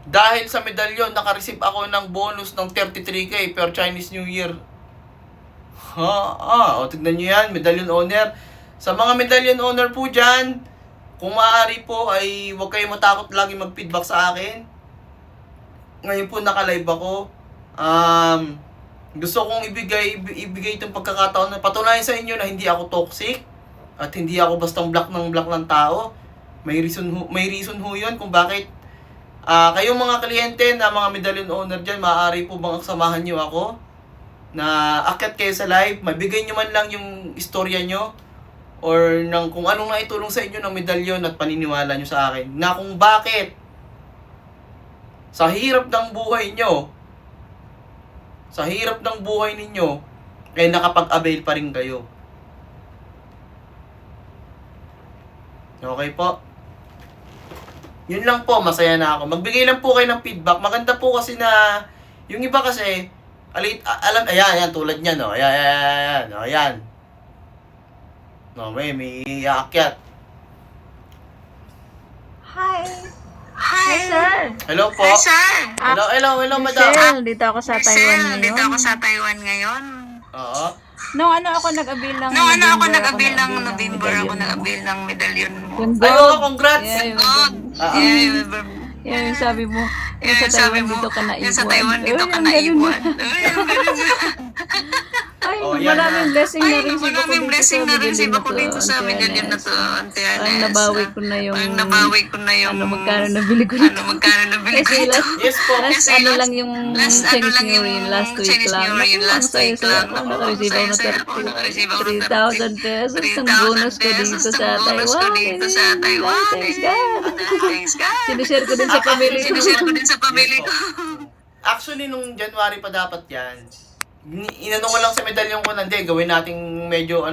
Dahil sa medalyon, naka-receive ako ng bonus ng 33K per Chinese New Year. O tignan nyo yan, medallion owner. Sa mga medallion owner po dyan, kung maaari po ay huwag kayong matakot lagi mag-feedback sa akin. Ngayon po naka-live ako. Gusto kong ibigay itong pagkakataon na patunayan sa inyo na hindi ako toxic at hindi ako bastang black ng tao. May reason ho yun kung bakit kayong mga kliyente na mga medallion owner dyan, maaari po bang samahan nyo ako na akyat kayo sa live, mabigay nyo man lang yung istorya nyo or ng kung anong naitulong sa inyo ng medalyon at paniniwala nyo sa akin na kung bakit sa hirap ng buhay nyo, sa hirap ng buhay ninyo, ay nakapag-avail pa rin kayo. Okay po? Yun lang po, masaya na ako. Magbigay lang po kayo ng feedback. Maganda po kasi na, yung iba kasi, ayan, tulad niya, no? Ayan. No, may aakyat. Hi, sir. Hello po. Hi, sir. Hello, madam. Michelle, dito ako sa Taiwan ngayon. Dito ako sa Taiwan ngayon. Oo. Nung ako nag-avail ng November, ako nag-avail ng medallion mo. Yung Ay, gold. congrats. Yeah, yung God. gold. Yung sabi mo, yung sa Taiwan dito ka na Yung sa Taiwan dito ka na iwan. Ay, Oh, yan maraming blessing na rin Maraming blessing na rin sa dito sa medallion na to, Auntie Ang Ernest. nabawi ko na yung, Ang nabawi ko na yung, magkano nabili ko nito. magkano nabili ko Kasi ito. Yes po. last lang yung Last Chinese lang New yung Year, last week Chinese lang. New Year, last week lang. Ako naka-receive ako ng Naka-receive ako ng 3,000 pesos. Ang bonus ko dito sa Taiwan. dito sa Taiwan. Thanks God. Thanks God. Sinishare ko din sa pamilya ko. Sinishare ko din sa pamilya ko. Actually, nung January pa dapat yan, inano ko lang sa medalyon ko, hindi, gawin nating medyo,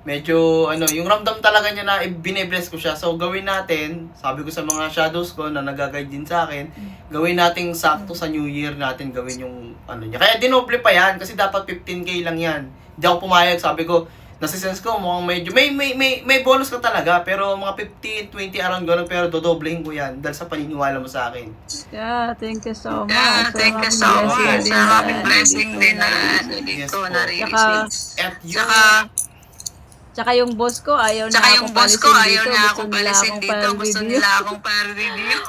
yung ramdam talaga niya na bine-bless ko siya. So, gawin natin, sabi ko sa mga shadows ko na nag-guide din sa akin, gawin nating sakto sa New Year natin, gawin yung niya. Kaya dinoble pa yan, kasi dapat 15K lang yan. Hindi ako pumayag, sabi ko, nasa-sense ko, mukhang medyo, may bonus ka talaga, pero mga 15, 20 around gano'n, pero dodoblehin ko yan, dahil sa paniniwala mo sa akin. Yeah, thank you so much. Yeah, thank you so much. Maraming blessing din na dito na Tsaka, At yun, tsaka yung boss ko, ayaw na Tsaka akong yung boss ko, ayaw dito. na Gusto ako nila palisin akong dito. Gusto pa-review. nila akong pa-review.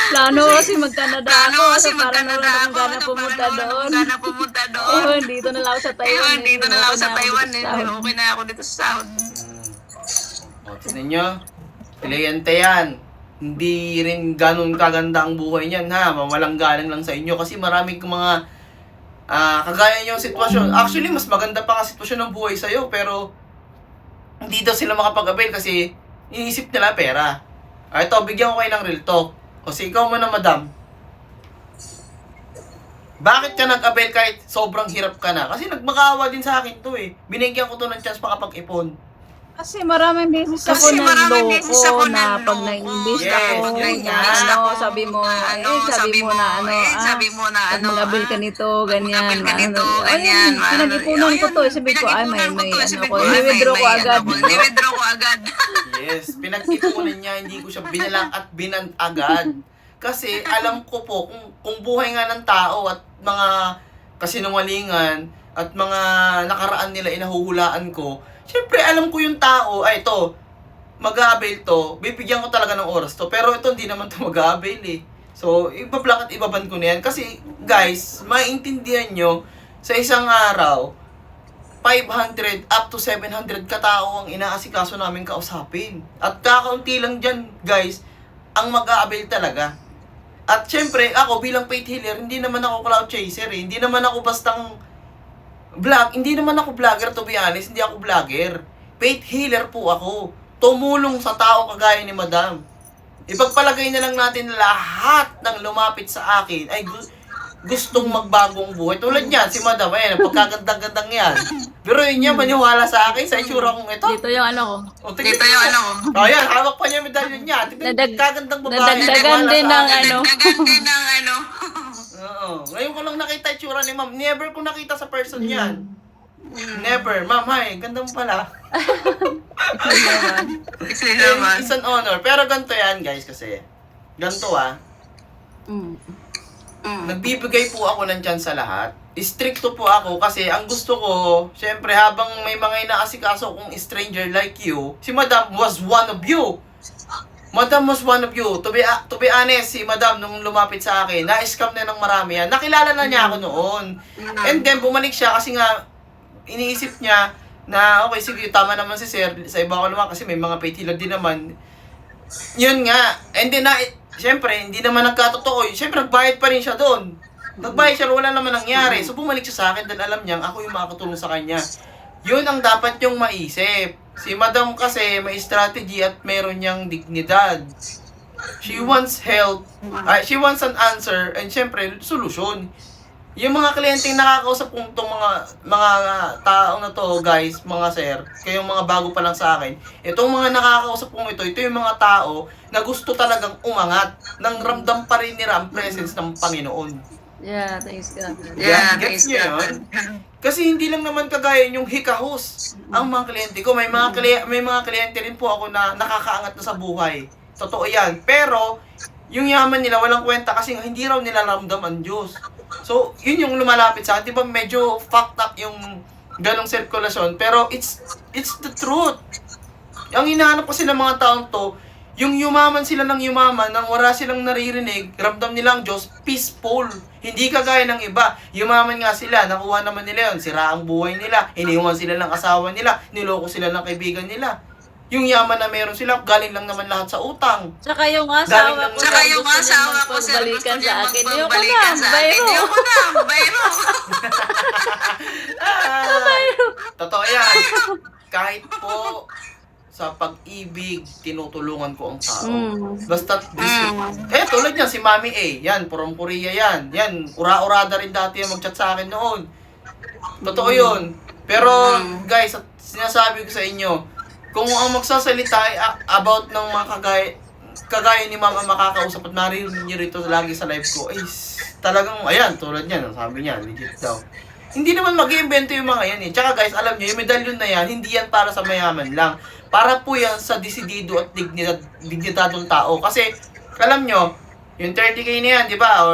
Plano kasi mag-Canada ako. Kasi So parang magkanada naman ako. akong gana pumunta doon. Gana pumunta doon. Ayun, dito na lang ako sa Taiwan. Ayun, dito na lang ako sa Okay Taiwan. dito sa Taiwan. Okay na ako dito sa South. O, tignan nyo, kliyente yan. Hindi rin ganun kaganda ang buhay niyan, ha? Walang galang lang sa inyo kasi maraming mga kagaya nyo sitwasyon. Actually, mas maganda pa nga sitwasyon ng buhay sa'yo, pero hindi daw sila makapag-avail kasi iniisip nila pera. Ito, bigyan ko kayo ng real talk. Kasi ikaw muna, madam. Bakit ka nag-avail kahit sobrang hirap ka na? Kasi nagmakaawa din sa akin to eh. Binigyan ko to ng chance makapag-ipon. Kasi maraming beses ako naloko na pag na-invest ako, sabi mo na pag mag-abil ka nito, ganyan, pinag-ipunan ko to, sabi ko, ay, may i-withdraw ko agad. I-withdraw ko agad. Yes, pinag-ipunan niya, hindi ko siya binalak at binan agad. Kasi alam ko po, kung buhay nga ng tao at mga kasinungalingan at mga nakaraan nila inahuhulaan ko, syempre alam ko yung tao, ay ito, mag-a-avail to, bibigyan ko talaga ng oras to, pero ito hindi naman to mag-a-avail eh. So, ibablock at ibaban ko na yan. Kasi, guys, maintindihan nyo, sa isang araw, 500 up to 700 katao ang inaasikaso namin kausapin. At kakaunti lang dyan, guys, ang mag-a-avail talaga. At syempre, ako bilang faith healer, hindi naman ako cloud chaser eh. Hindi naman ako bastang hindi naman ako vlogger, to be honest. Hindi ako vlogger. Faith healer po ako. Tumulong sa tao kagaya ni Madam. Ipagpalagay na lang natin lahat ng lumapit sa akin ay gustong magbagong buhay. Tulad niyan, si Madam, ayan, pagkagandang-gandang yan. Pero yun niya, maniwala sa akin, sa itsura kong ito. Dito yung ko. O, Dito yung ko. O, yan, hawak pa niya yung medalyon niya. Tignan, kagandang babae. Nadagdagan din ng Dagan din ng Oo. Ngayon ko lang nakita yung tsura ni Ma'am. Never ko nakita sa person yan. Never. Ma'am, hi. Ganda mo pala. Kasi naman. It's an honor. Pero ganito yan, guys, kasi. Ganito Mm. Nagbibigay po ako ng chance sa lahat. Stricto po ako kasi ang gusto ko, syempre habang may mga inaasikaso kong stranger like you, si Madam was one of you. Madam was one of you. To be honest, si Madam nung lumapit sa akin, na-scam na ng marami yan. Nakilala na niya ako noon. And then bumalik siya kasi nga iniisip niya na okay, sige, tama naman si Sir, sa iba ko naman kasi may mga paid healer din naman. Yun nga. And then syempre, hindi naman nagkatotoo. Syempre, nagbayad pa rin siya doon. Nagbayad siya, wala naman nangyari. So, bumalik siya sa akin dahil alam niyang ako yung makakatulong sa kanya. Yun ang dapat yung maisip. Si Madam kasi may strategy at meron niyang dignidad. She wants help. She wants an answer and syempre, solusyon. Yung mga kliyenteng nakakausap kong itong mga taong na to, guys, mga sir, kayong mga bago pa lang sa akin, itong mga nakakausap kong ito yung mga tao na gusto talagang umangat, nang ramdam pa rin nila ang presence ng Panginoon. Yeah, thanks God. Gets niyo yun? Kasi hindi lang naman kagaya yung hikahos ang mga kliyente ko. May mga kliyente rin po ako na nakakaangat na sa buhay. Totoo yan. Pero, yung yaman nila walang kwenta kasi hindi raw nila ramdam ang Diyos. So, yun yung lumalapit sa akin. Diba medyo fucked up yung ganong sirkulasyon. Pero, it's the truth. Ang hinahanap kasi ng mga taong to, yung yumaman sila ng yumaman, nang wala silang naririnig, ramdam nila ang Diyos, peaceful. Hindi kagaya ng iba. Yumaman nga sila, nakuha naman nila yun, sira ang buhay nila, iniwan sila ng asawa nila, niloko sila ng kaibigan nila. Yung yaman na meron sila, galing lang naman lahat sa utang. Tsaka yung asawa ko, Tsaka yung asawa ko, sir, gusto balikan niya sa akin. Yung magpagbalikan sa akin. Yung bayro. Totoo yan. Kahit po sa pag-ibig, tinutulungan ko ang tao. Basta tulad niyan, si Mami A, yan, from Korea yan. Yan, ura-urada rin dati yung mag-chat sa akin noon. Totoo yun. Pero, guys, sinasabi ko sa inyo, kung ang magsasalita ay about ng mga kagaya ni Mama makakausap at maririnig niyo rito lagi sa live ko, ay talagang, ayan, tulad niyan, sabi niya, legit daw. Hindi naman mag-iimbento yung mga yan eh. Tsaka guys, alam niyo, yung medalyon na yan, hindi yan para sa mayaman lang. Para po yan sa desidido at dignidadong tao. Kasi, alam nyo, yung 30K na yan, di ba?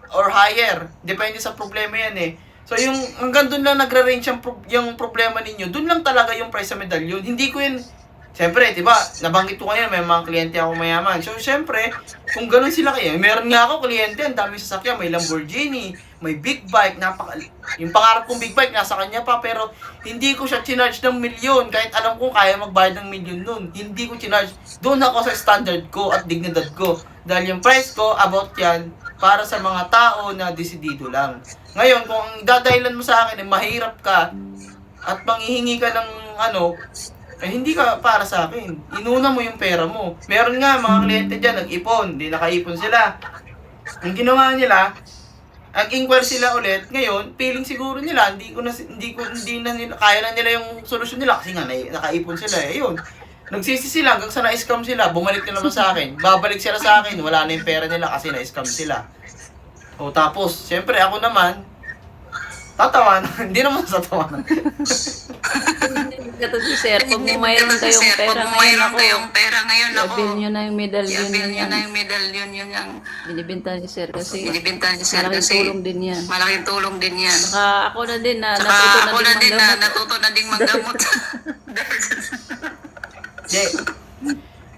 Or higher. Depende sa problema yan eh. So, yung hanggang doon lang nagre-range yung problema ninyo, doon lang talaga yung price sa medalyon. Hindi ko yun, siyempre, di ba? Nabanggit ko kanina, may mga kliyente ako mayaman. So, siyempre, kung gano'n sila kayo, meron nga ako kliyente, ang dami sasakyan, may Lamborghini, may big bike, yung pangarap kong big bike, nasa kanya pa, pero hindi ko siya chinarge ng milyon, kahit alam ko kaya magbayad ng milyon nun. Hindi ko chinarge. Doon ako sa standard ko at dignidad ko. Dahil yung price ko, about yan, para sa mga tao na desidido lang. Ngayon, kung ang dadahilan mo sa akin, mahirap ka, at manghihingi ka ng hindi ka para sa akin. Inuna mo yung pera mo. Meron nga mga kliyente dyan, nag-ipon, hindi nakaipon sila. Ang ginawa nila, nag-inquire sila ulit. Ngayon, feeling siguro nila, hindi na nila, kaya na nila yung solusyon nila kasi nga nakaipon sila eh. Ayun. Nagsisi sila hanggang sa na-scam sila, bumalik na naman sa akin. Babalik sila sa akin, wala na yung pera nila kasi na-scam sila. O tapos, syempre ako naman, tatawanan. Hindi naman tatawanan. Ito si Sir, kung mayroon kayong pera ngayon ako, sabihin nyo na yung medalyon yun yan. Binibinta ni Sir kasi malaking tulong din yan. Saka ako na din na natuto na ding manggamot.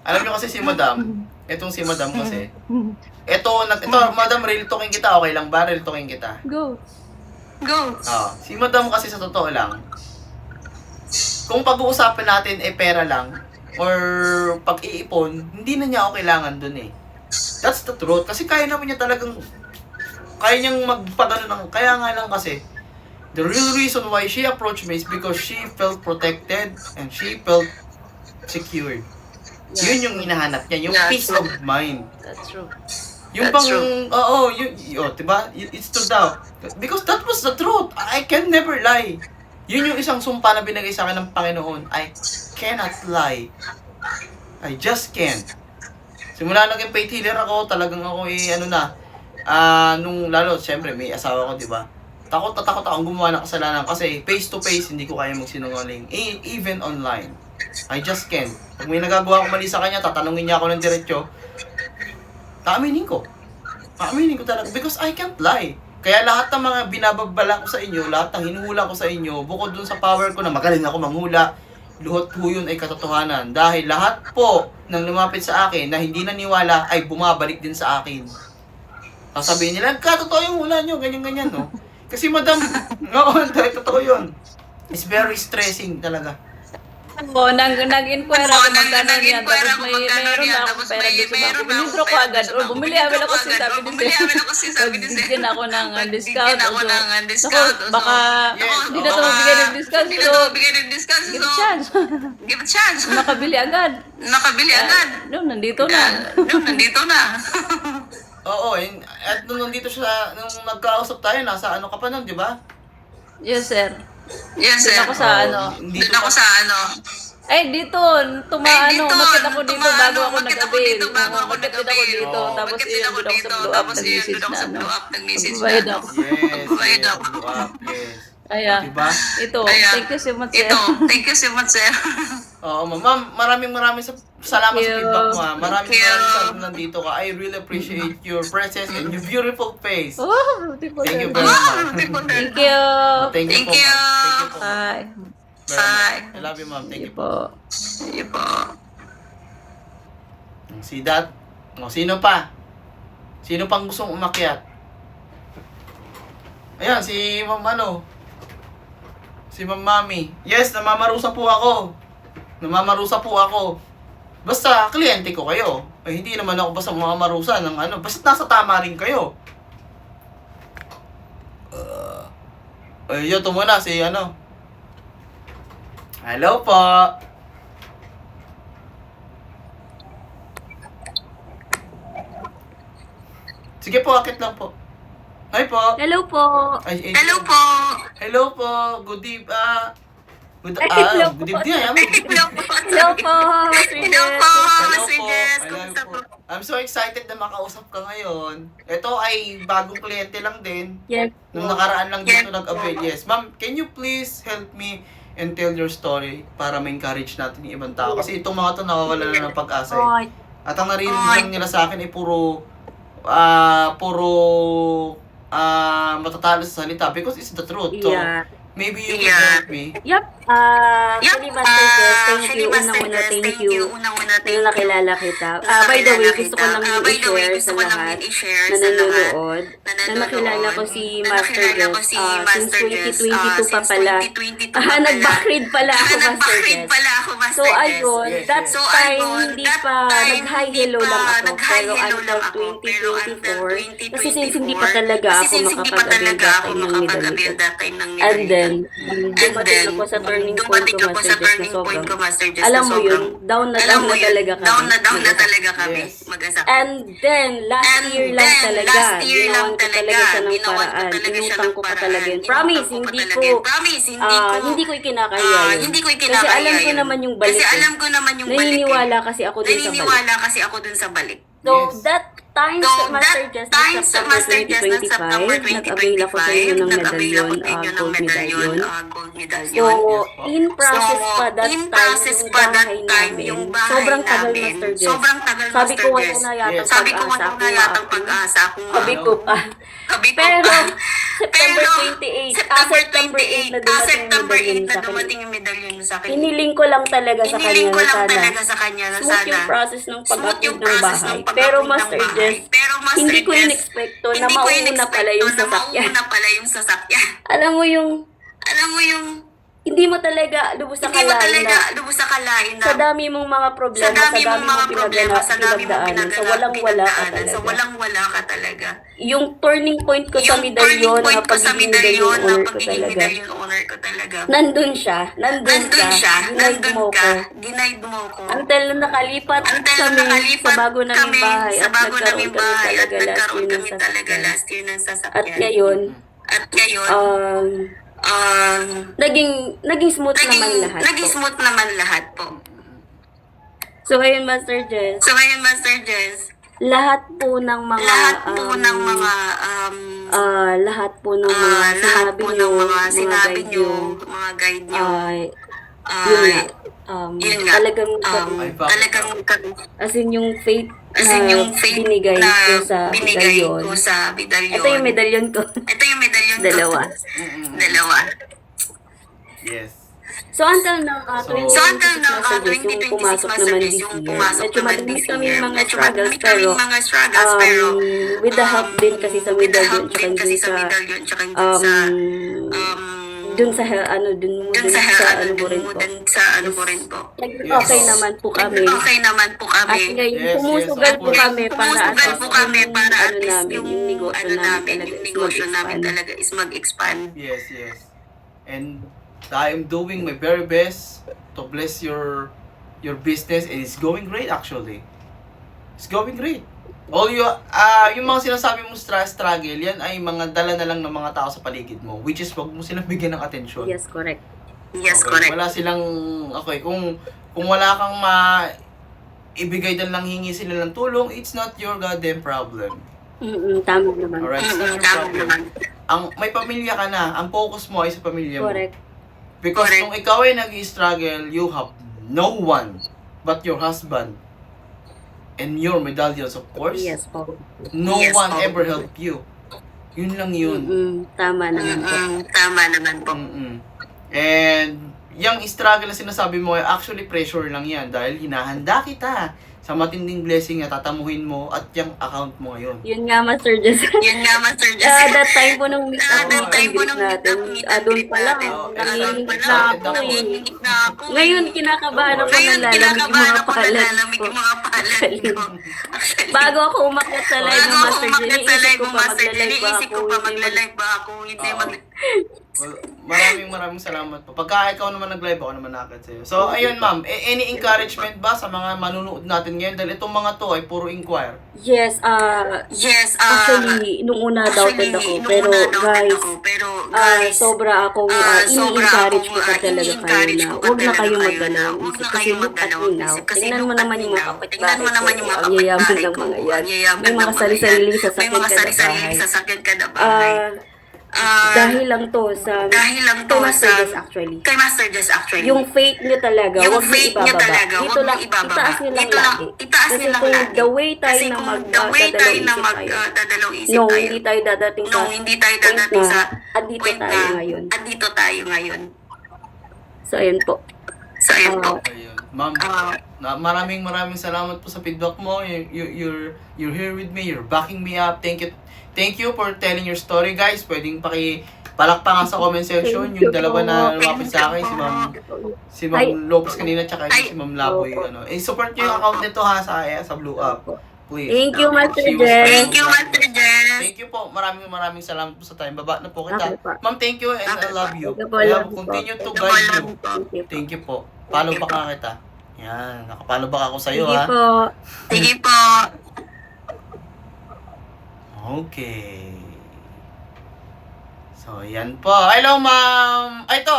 Alam nyo kasi si Madam, etong si Madam kasi, ito, Madam, real talking kita, okay lang ba? Real talking kita. Go. Si Madam kasi sa totoo lang, kung pag-uusapan natin pera lang, or pag-iipon, hindi na niya ako kailangan dun eh. That's the truth. Kasi kaya naman niya talagang, kaya niyang magpagano ng, kaya nga lang kasi, the real reason why she approached me is because she felt protected and she felt secured. Yun yung hinahanap niya, yung peace of mind. That's true. Yung diba? It's true daw. Because that was the truth. I can never lie. Yun yung isang sumpa na binigay sa akin ng Panginoon. I cannot lie. I just can't. Simula naging paid healer ako, talagang ako nung lalo, syempre may asawa ko, diba? Takot akong gumawa ng kasalanan kasi face to face, hindi ko kaya magsinungaling. Even online. I just can't. Pag may nagagawa ko mali sa kanya, tatanungin niya ako ng diretsyo, kaaminin ko. Aaminin ko talaga. Because I can't lie. Kaya lahat ng mga binababala ko sa inyo, lahat ng hinuhula ko sa inyo, bukod dun sa power ko na magaling ako manghula, luhot po yun ay katotohanan. Dahil lahat po ng lumapit sa akin na hindi naniwala ay bumabalik din sa akin. Sasabihin nila, totoo yung hula nyo, ganyan-ganyan, no? Kasi madam, oo, totoo yun. It's very stressing talaga. Oo, nag-inquire ako magkano niya, tapos mayroon na akong pera dito sa banko. Binidro ko agad, or bumili amin ako sabi ni Sir, bigyan ako ng discount. Naku, baka hindi na ito magbigay ng discount, so give a chance. Makabili agad. No, nandito na. Oo, at nung nandito siya, nung nagkausap tayo, nasa ano ka pa nun, di ba? Yes, sir. Doon ako sa Ay, dito, umakit ako dito bago ako nag-avail. Umakit din ako dito, tapos doon ako sa blow up, nag-message na magbabayad ako. Yes. Kaya, Diba? ito, thank you so much, sir. Oo, ma'am, maraming salamat sa Thank you. feedback mo. Maraming salamat nandito ka. I really appreciate your presence and your beautiful face. Oh, beautiful. Thank you very much. Thank you. Thank you po, ma'am. Thank you po, ma'am. Bye. Very much. I love you, ma'am. Thank you po. Si Dad. O, sino pa? Sino pang gustong umakyat? Ayan, si Ma'am Si Ma'am Mami. Yes, namamarusa po ako. Basta, kliyente ko kayo. Eh, hindi naman ako basta mamamarusa ng basta nasa tama rin kayo. Yun, ito muna, si Hello po. Sige po, akit lang po. Hi po. Hello po. Hello po. Good evening. Good evening. Hello po, Mr. Jess. I'm so excited na makausap ka ngayon. Ito ay bagong kliyente lang din. Yes. Nung nakaraan lang dito nag-avail. Yes. Ma'am, can you please help me and tell your story para ma-encourage natin yung ibang tao? Kasi itong mga to nawawala na ng pag-asa eh. At ang narinig lang nila sa akin ay puro matatalo sa salita because it's the truth. So, maybe you can help me. Actually, Master Jess, thank you. Unang-una, thank you. Nung nakilala kita. By the way, gusto ko lang i-share sa lahat na nanonood. Na nakilala ko si Master Jess since 2022 pa pala. Nag-backread pala ako, Master Jess. So, ayun, that time, hindi pa nag-hi hello lang ako. Pero until 2024, kasi since hindi pa talaga ako makapag-avail that time ng And then, dumating ako sa turning point ko, Master Jess, na sobrang, alam mo yun, down na talaga kami. Yes. Mag-asa. And then, last year lang talaga, ginawan ko talaga siya ng paraan. Inutang ko pa talaga yun. Promise, hindi ko ikinakahiya yun. Kasi alam ko naman yung balik. Naniniwala kasi ako dun sa balik. So, that time sa Master Jess ng September 2025, nag-avail ako sa inyo ng medalyon, gold medalyon. So, in process pa that time yung bahay sobrang tagal, Master Jess. Sabi ko, wala na yatang pag-asa akong sabi ko pa. Pero, September 8 na dumating yung medalyon sa akin. Hiniling ko lang talaga sa kanya na sana smooth yung process ng pag-upload ng bahay. Pero Master Jess, hindi ko in-expecto na mauna pala yung sasakyan. Alam mo yung hindi mo talaga lubos sa kalain na sa dami mong mga problema, sa dami mong pinagdaanan, sa walang-wala ka talaga. Yung turning point ko sa medalyon, na pagiging medalyon owner ko talaga. Nandun siya, ginaid mo ko. Until nakalipat kami sa bago naming bahay at nagkaroon kami talaga last year ng sasakyan. At ngayon, naging smooth naman lahat po. So ayun, Master Jess, lahat po ng mga sinabi niyo, mga guide niyo, yun nga, talagang Ay, bakit? as in yung faith As in, na yung faith binigay na ko sa binigay medalyon. ko sa medalyon. Ito yung medalyon ko. Ito yung medalyon ko. Dalawa. Dalawa. Yes. So until now, So- 2026 So, until now, messages, yung 2026 pumasok naman messages, this yung year. pumasok Medyo naman madami this kami year. mga Medyo struggles, madami kaming pero mga struggles, pero with the help din kasi sa with the medalyon, help tsaka din kasi dun sa sa, medalyon, tsaka dun sa, dun sa, dun mo dun din sa, sa, ano mo rin po. dun sa, ano mo rin po. Okay naman po kami. Okay naman po At kami. ngayon, Yes, sumusugal yes, po of kami para at Pumusugal least po kami para at ano least namin, yung negosyo ano namin namin, talaga yung is negosyo namin mag-expand. talaga is mag-expand. Yes, yes. And I'm doing my very best to bless your business, and it's going great actually. It's going great. All yung mga sinasabi mong struggle, yan ay mga dala na lang ng mga tao sa paligid mo, which is wag mo silang bigyan ng atensyon. Yes, correct. Yes, Okay, correct. wala silang, okay, kung wala kang ibigay dahil lang hingi sila ng tulong, it's not your goddamn problem. Tama naman. Alright, it's not your Tama problem. naman. May pamilya ka na, ang focus mo ay sa pamilya mo. Correct. Because Correct. kung ikaw ay nag-struggle, you have no one but your husband and your medallions, of course. Yes po. No Yes, one po. ever helped you. Yun lang yun. Tama naman po. Tama naman po. And yung struggle na sinasabi mo ay actually pressure lang yan dahil hinahanda kita sa matinding blessing na tatamuhin mo at yung account mo ngayon. Yun nga, Master Jess. Yun nga, Master Jess. That time po nung meet That up time po and nung greet natin, meet and doon greet pa lang, natin. nanginginig Doon pa na lang, ako eh. nanginginig na ako eh. Ngayon, kinakabahan ako Ngayon, ng lalamig yung kinakabahan mga ako na palad lalamig ko. yung mga palad ko. Bago ako umakyat sa live Bago ng ako Master umakyat sa live Jenny, ng Master Jenny, isip ko pa magla-live ba ako? Hindi Oo. mag... Well, maraming salamat po. Pagka ikaw naman nag-live, ako naman nakakit sa'yo. So, ayun ma'am, any encouragement ba sa mga manunood natin ngayon? Dahil itong mga to ay puro inquire. Yes, Yes, actually, nung una doubted ako, pero guys, sobra akong ini-encourage ko pa talaga kayo na huwag na kayo magdalawang isip. Kasi look at me now. Tingnan mo naman yung mga kapitbahay ko. Ang yayaman ng mga yan. May mga sarili-sarili sasakyan ka na bahay. Dahil lang to sa kay Master Jess actually. yung faith nyo talaga, Yung huwag nyo faith nyo ibababa. talaga, Dito huwag lang, nyo ibababa. itaas nyo lang Dito lang, lagi. itaas Kasi nyo lang kung lagi. the way tayo Kasi na kung the way tayo na magdadalawang isip isip tayo, tayo. hindi tayo dadating sa Hindi tayo point dadating na sa andito point tayo na ngayon. andito tayo ngayon. So, ayun po. So, ayun po. Ayun. Ma'am, maraming salamat po sa feedback mo. You're here with me. You're backing me up. Thank you for telling your story, guys. Pwedeng palakpakan sa comment section Thank yung you dalawa po. na lumapit sa akin, si Ma'am Lopez kanina, tsaka si Ma'am Laboy. Support nyo yung account nito ha sa Blue Up. Please. Thank you, Master She was Jess. Thank you, Master Jess. Thank you po. Maraming salamat po sa time. Baba na po kita. Okay po. Ma'am, thank you and I love you. Thank you po, I love have you po. continue to Thank you po, guide love you. you po. Thank you po. Thank you po. Follow back ka kita. Yan. Nakapollow back ako sa'yo Sige ha. po. Sige po. Okay. So, yan po. Hello, ma'am. Ay, ito.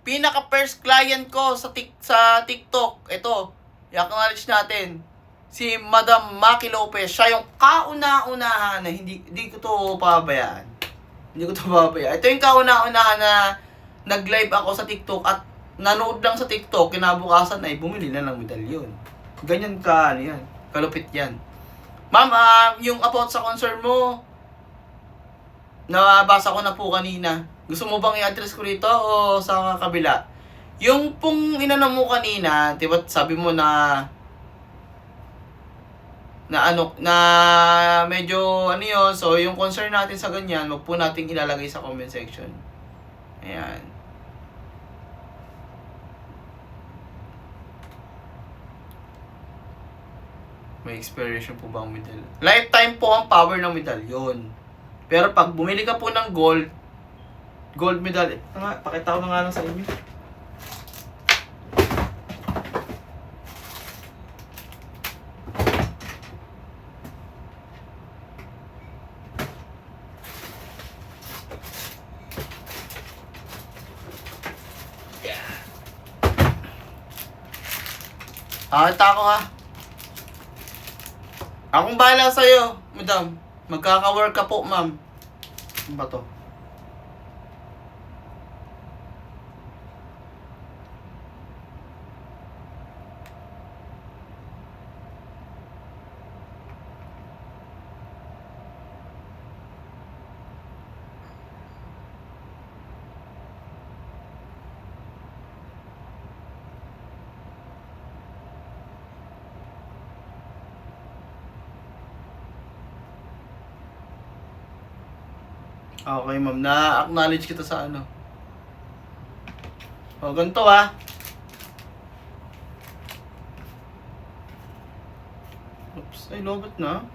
Pinaka-first client ko sa TikTok. Ito. I-acknowledge natin. Si Madam Maki Lopez. Siya yung kauna-unahan na hindi ko to pabayaan. Hindi ko to pabayaan. Ito yung kauna-unahan na nag-live ako sa TikTok at nanood lang sa TikTok. Kinabukasan ay bumili na ng medalyon. Ganyan yan. Kalupit yan. Ma'am, yung about sa concern mo, nabasa ko na po kanina. Gusto mo bang i-address ko rito o sa kabila? Yung pong inano mo kanina, diba sabi mo na medyo ano yun, so yung concern natin sa ganyan, wag po nating ilalagay sa comment section. Ayan. May expiration po ba ang medal? Lifetime po ang power ng medalyon. Pero pag bumili ka po ng gold medal, pakita ko na nga lang sa inyo. Ito ako ha. Akong bahala sa'yo, madam. Magkaka-work ka po, ma'am. Ano ba to? Okay, ma'am. Na-acknowledge kita sa ano. O, ganito ah. Oops. Ay, lobot na.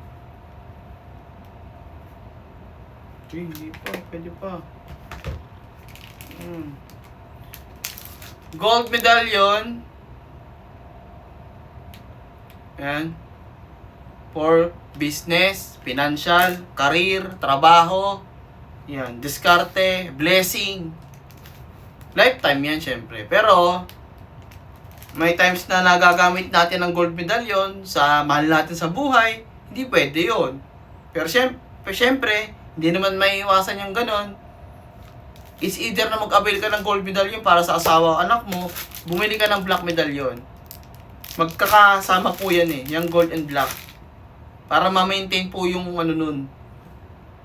Uy, hindi pa. Pwede pa. Gold medallion. Yan. For business, financial, career, trabaho. Yan. Diskarte, blessing. Lifetime yan, syempre. Pero, may times na nagagamit natin ang gold medallion sa mahal natin sa buhay. Hindi pwede yun. Pero syempre, hindi naman may iwasan yung ganon. It's either na mag-avail ka ng gold medallion para sa asawa o anak mo, bumili ka ng black medallion. Magkakasama po yan eh, yung gold and black. Para ma-maintain po yung ano nun,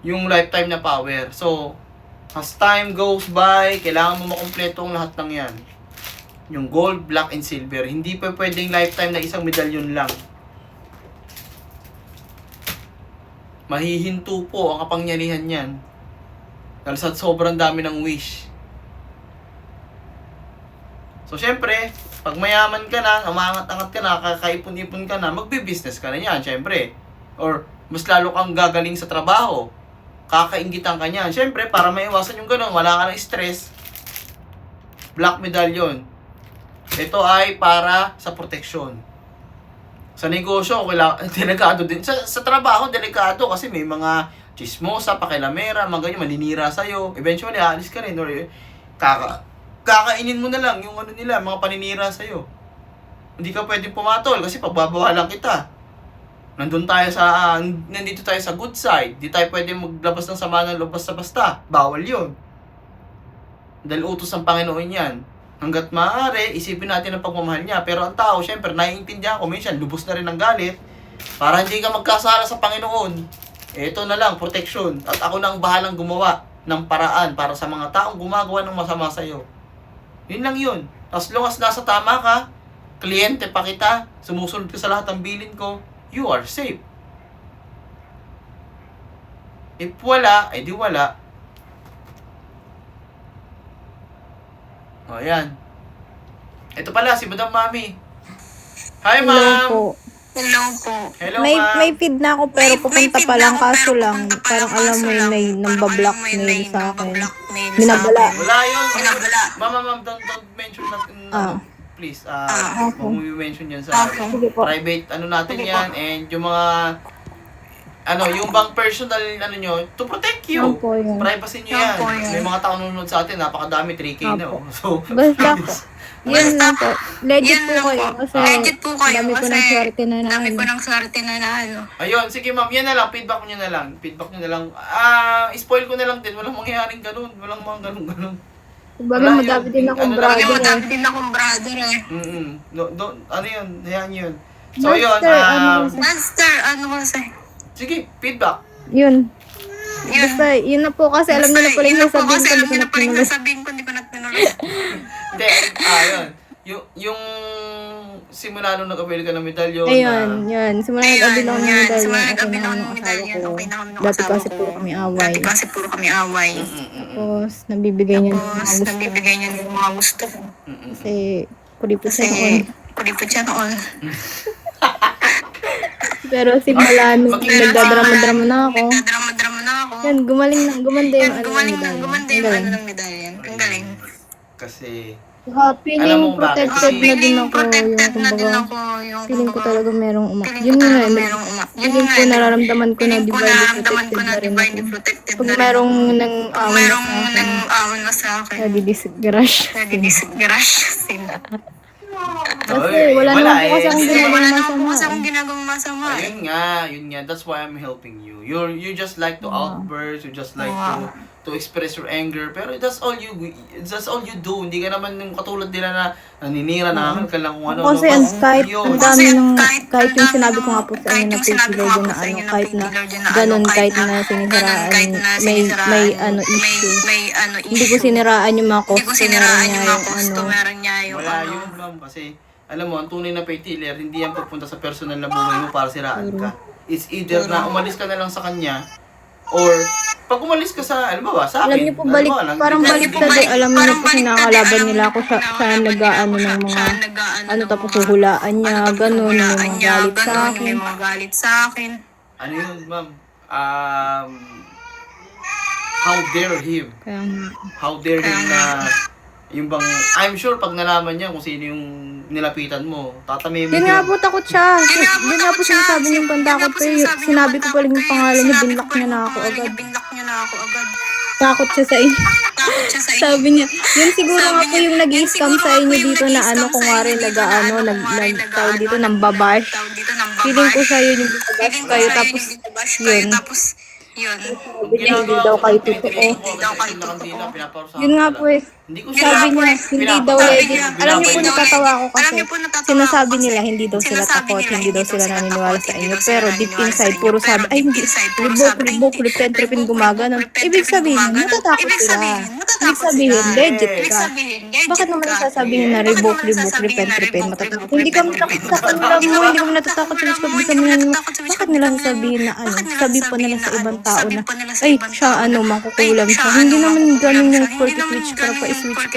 yung lifetime na power. So, as time goes by, kailangan mo makumpleto ang lahat ng yan. Yung gold, black, and silver. Hindi pa pwedeng lifetime na isang medallion lang. Mahihinto po ang kapangyarihan yan. Dahil sa sobrang dami ng wish. So, syempre, pag mayaman ka na, umangat-angat ka na, kakaipon-ipon ka na, magbi-business ka na yan, syempre. Or, mas lalo kang gagaling sa trabaho. Kakaingitan ka niyan. Syempre, para maiwasan yung ganun, wala ka ng stress. Black medallion. Ito ay para sa proteksyon. Sa negosyo, delikado din. Sa trabaho, delikado kasi may mga chismosa, pakilamera, mga ganyan, maninira sa'yo. Eventually, aalis ka rin. Or kakainin mo na lang yung ano nila, mga paninira sa'yo. Hindi ka pwedeng pumatol kasi pagbabawalan kita. Nandito tayo sa good side. Di tayo pwedeng maglabas ng sama ng loob basta-basta. Bawal yun. Dahil utos ng Panginoon yan. Hanggat maaari, isipin natin ang pagmamahal niya. Pero ang tao, syempre, naiintindihan ko, minsan, lubos na rin ng galit. Para hindi ka magkasala sa Panginoon. Ito na lang, protection. At ako na ang bahalang gumawa ng paraan para sa mga taong gumagawa ng masama sa'yo. Yun lang yun. As long as nasa tama ka, kliyente pa kita, sumusunod ka sa lahat ng bilin ko, you are safe. If wala, ay di wala. O, yan. Ito pala, si Madam Mami. Hi, Hello ma'am. po. Hello, May ma'am. feed na ako pero pupunta pa lang kaso lang parang alam mo yun may namba-blackmail sa akin. Binabala. Wala yun. Ma'am, don't mention natin. Please, huwag mo i-mention yan sa Sige po. private, ano natin yan, and yung mga, yung bang personal, nyo, to protect you. Opo, yun. Privacy nyo yan. May mga tao nanonood sa atin, napakadami, 3K na. Opo. So, Basta po. Yun lang po. Legit po kayo kasi dami ko ng swerte na naano. ayun, sige ma'am, yan na lang, feedback nyo na lang. Spoil ko na lang din, walang mangyayaring ganun, walang mga ganun. Kumbaga madami din akong brother eh. Ano yun, hayaan yun. So yun, Master, ano kasi? sige, feedback. Yun. Basta, yun na po kasi alam niyo na pala yung sasabihin ko, hindi ko na tinuloy. Hindi, yun. Yung simula nung nag-avail ka ng medalyon Ayun. Simula nag-abilang ng medalyon, okay na kami ng asawa ko. Dati kasi puro kami away. Tapos, nabibigay niya ng mga gusto ko. Kasi, kuripot siya noon. Pero simula nung nagdadrama-drama na ako, yan, gumanda yung ano ng medalyon. Ang galing. kasi, Feeling protected na din ako, yung feeling ko talaga merong umak. Yun nga, feeling ko nararamdaman ko na divinely protected na rin ako. Pag merong nang-awan na sa akin, nadidisgrash sila. Kasi wala naman po kasi akong ginagawang masama. Yun nga, that's why I'm helping you. You just like to outburst, you just like to express your anger, pero that's all you do. Hindi ka naman yung katulad nila na naninira na ka lang kung ano. Kasi kahit ang dami ng, kahit yung sinabi ko nga po sa inyo na pay-dealer na ano, kahit na ganun, kahit na sinisiraan, may issue. Hindi ko siniraan yung mga customer niya, yung Wala yun, ma'am, kasi alam mo, ang tunay na pay-dealer, hindi yan pupunta sa personal na buhay mo para siraan ka. It's either na umalis ka na lang sa kanya, or pag umalis ka sa, alam ba, sa akin. Alam niyo po, balik, parang baliktad eh. Alam niyo po, kinakalaban nila ako siya nag-aano ng mga, ano, tapos huhulaan niya, gano'n, yung mga galit sa akin. Ano yun, ma'am? How dare him? Kaya nga. How dare him na, yung bang, I'm sure pag nalaman niya kung sino yung nilapitan mo, tatamimin Yun nga po, takot siya. Yun nga po sinasabi niyong pandakot ko. Sinabi ko pa lang yung pangalan niya, binlock niya na ako agad. Takot siya sa inyo. Sabi niya, yun siguro nga po yung nag-i-scam sa inyo dito na ano, kung wari nag-tawag dito, ng babash. Feeling ko siya yun yung babash kayo, tapos yun. Sabi niya, hindi daw kayo totoo. Yun nga po eh. Sabi niya, hindi daw legit. Alam niyo po, natatawa ako kasi sinasabi nila, hindi daw sila takot, hindi daw sila naniniwala sa inyo. Pero deep inside, puro sabi, ay hindi, ribok, tripin, gumagano. Ibig sabihin, natatakot sila. Ibig sabihin, legit ka. Bakit naman nasasabihin na ribok, tripin, matatakot? Hindi kami takot sa kanila mo, hindi kami natatakot sa Diyos. Bakit nila sasabihin na ano, sabi pa nila sa ibang tao na, ay, siya ano, makukulam siya. Hindi naman ganun yung switch crap pa, switch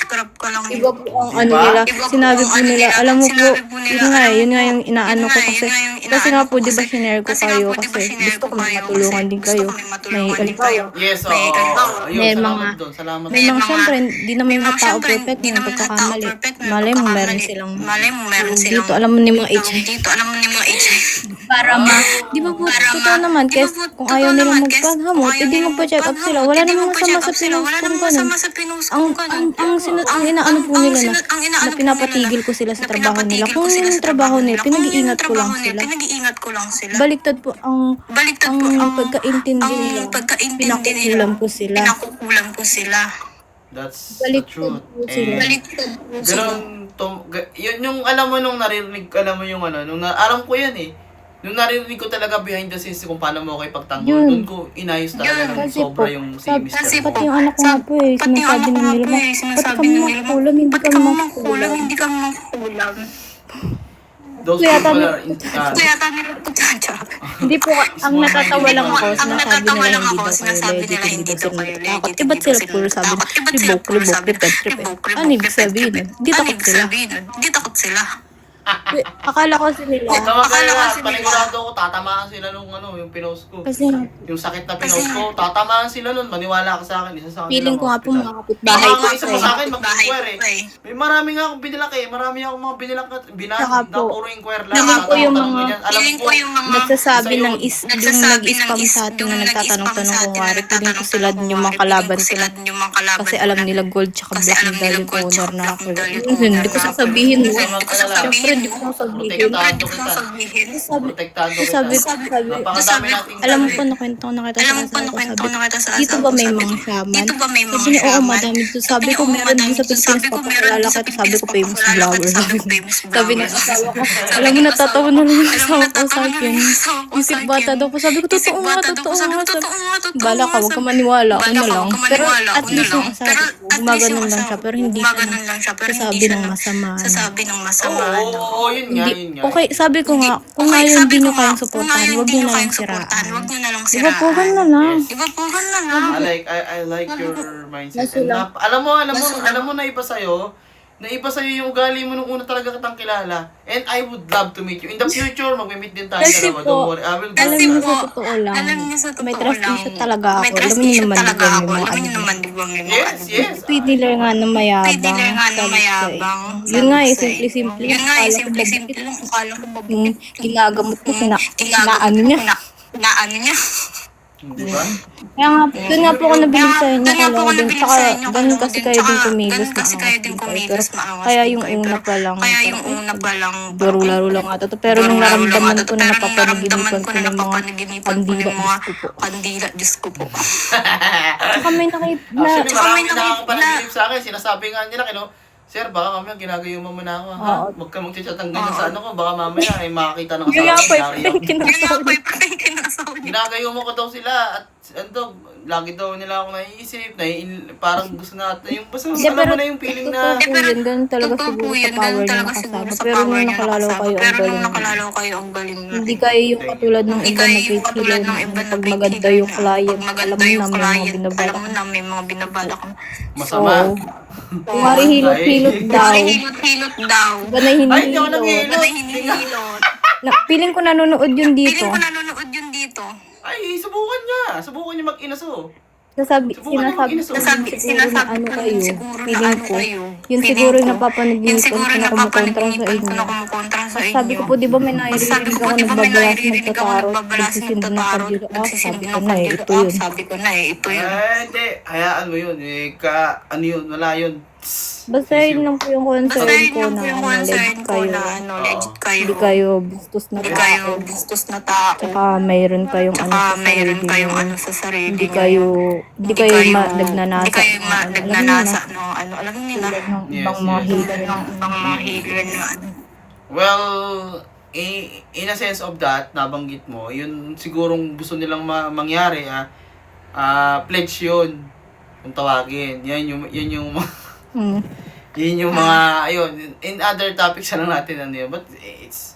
crap ka lang. Iba po ang ano nila, sinabi po nila, alam mo po, yun nga yung inaano ko kasi nga po, di ba sinare ko kayo kasi gusto ko matulungan din kayo. May alibaw. Yes, oo. Ayun, salamat doon. Salamat May mga syempre, di naman mga tao perfect na pagkakamali. Malay mo, meron silang dito, alam mo ni mga HIV. Para di ba po, totoo naman, kasi kung ayaw nilang magpahamot, hindi magpa-check up sila. Wala namang masama sa pinost kung ganun. Ang inaano po nila na pinapatigil ko sila sa trabaho nila. Kung yung trabaho nila, pinag-iingat ko lang sila. Baliktad po ang pagkaintindi nila. Pinakukulam ko sila. That's the Baliktad truth. po sila. Ganun, yun yung alam mo nung narinig, alam mo yung ano, alam ko yan eh. Nung narinig ko talaga behind the scenes kung paano mo kayo pagtanggol, Yun. doon ko inayos talaga ng Kasi sobra po, yung si Mr. pati yung anak ko nga po eh, sinasabi na nila, pati kami makukulam, hindi kami makukulam. Those Kaya people tama- are Hindi po, ang natatawa lang ako, sinasabi nila hindi daw kayo legit, hindi daw sila natatakot. Eh, ba't sila puro sabi na, ribok, ano ibig sabihin nun? Hindi takot sila. Akala ko nila, panigurado ko, tatamaan sila nung ano, yung pinost ko. kasi Yung sakit na pinost ko, tatamaan sila nun, maniwala ka sa akin, isa sa akin. feeling ko nga po mga kapitbahay Bahay ko isa pa sa akin, mag-inquire eh. May marami nga akong binilak eh. Marami akong mga binilak na Saka na po, puro inquire lang. naman po yung Tatanong-tanong mga- ganyan. Alam ko, nagsasabi ng yung nag-spam sa atin na nagtatanong-tanong kung wari, feeling ko sila din yung mga kalaban sila. Kasi alam nila gold tsaka black medal yung owner na ako. Hindi ko sasabihin mo. Siyempre, hindi ko sasabihin. Protektado kita. Sabi, Napakadami nating alam mo po, nakwento ko na kita sa sabi, dito ba may mga shaman? Sabi niya, oo, madami dito. Sabi ko, meron din sa Pilipinas, papakilala kita. Sabi ko, famous vlogger. Sabi ng asawa ko, alam mo, natatawa na lang yung asawa ko sa akin. Isip bata daw po. Sabi ko, totoo nga. Bala ka, huwag ka maniwala. Ako na lang. Pero at least yung asawa ko, gumaganon lang siya. Pero hindi siya sasabi ng masama. Oo, yun nga, yun nga. Okay, sabi ko nga, kung ngayon hindi nyo kayang supportahan, huwag nyo na lang siraan. Diba po, na lang. I like your mindset. And alam mo na iba sa'yo yung ugali mo nung una talaga kitang kilala. And I would love to meet you. In the future, mag-meet din tayo Kasi dalawa. po, Don't worry. I will do alam niyo that. sa totoo lang, may trust issue talaga ako. Alam niyo naman, di ba yung mga ano. Yes. Speed dealer nga na mayabang. Yun nga eh, simple-simple. Akala ko yung ginagamot ko, kinaano niya. Di ba? Kaya nga, doon nga po ako nabilib sa inyo, kala ko din, tsaka ganun kasi kayo din kumilos na kaya yung una pa lang, laro-laro lang ata to, pero nung naramdaman ko na napapanaginipan ko ng mga kandila, Diyos ko po. Tsaka may Actually, marami nakakapanaginip sa akin. Sinasabi nga nila, Sir, baka mamaya ginagayuman mo na ako, ha? Huwag ka magchat-chat ng ganyan sa ano ko. Baka mamaya ay makakita ng asawa. Kaya pa yung kinasawad. ginagayo mo ko daw sila at ano daw, lagi daw nila ako naiisip, parang gusto natin, yung basta Hindi, alam pero mo na yung feeling na, totoo po yun, ganun talaga siguro sa power niyo nakasama. Pero nung nakalalaw kayo, ang galing. Hindi kayo yung katulad ng iba na bighilan pag maganda yung client, alam mo na may mga binabala ka. masama. Kumari hilot-hilot daw. Iba na Ay, hindi ako hinihilot. nangihilot. Feeling ko nanonood yun dito. Ay, subukan niya mag-inaso. Sinasabi ko siguro na ano kayo, feeling ko. Yun siguro yung napapanood niyo na kumukontra sa inyo. Sabi ko po, di ba may naririnig ako nagbabalas, nagtatarot, nagsisindi ng kandila. Sabi ko na ito yun. Hindi, hayaan mo yun. Ano yun, wala yun. Basta yun lang po yung concern ko na knowledge kayo. Hindi kayo bustos na tao. Tsaka mayroon kayong ano sa sarili. Hindi kayo nagnanasa. Alam niyo na. Ng ibang mga healer na ano. Well, in a sense of that, nabanggit mo, yun sigurong gusto nilang mangyari, pledge yun, kung tawagin. Yun yung yun yung mga, ayun, in other topics na lang natin, ano yun, but it's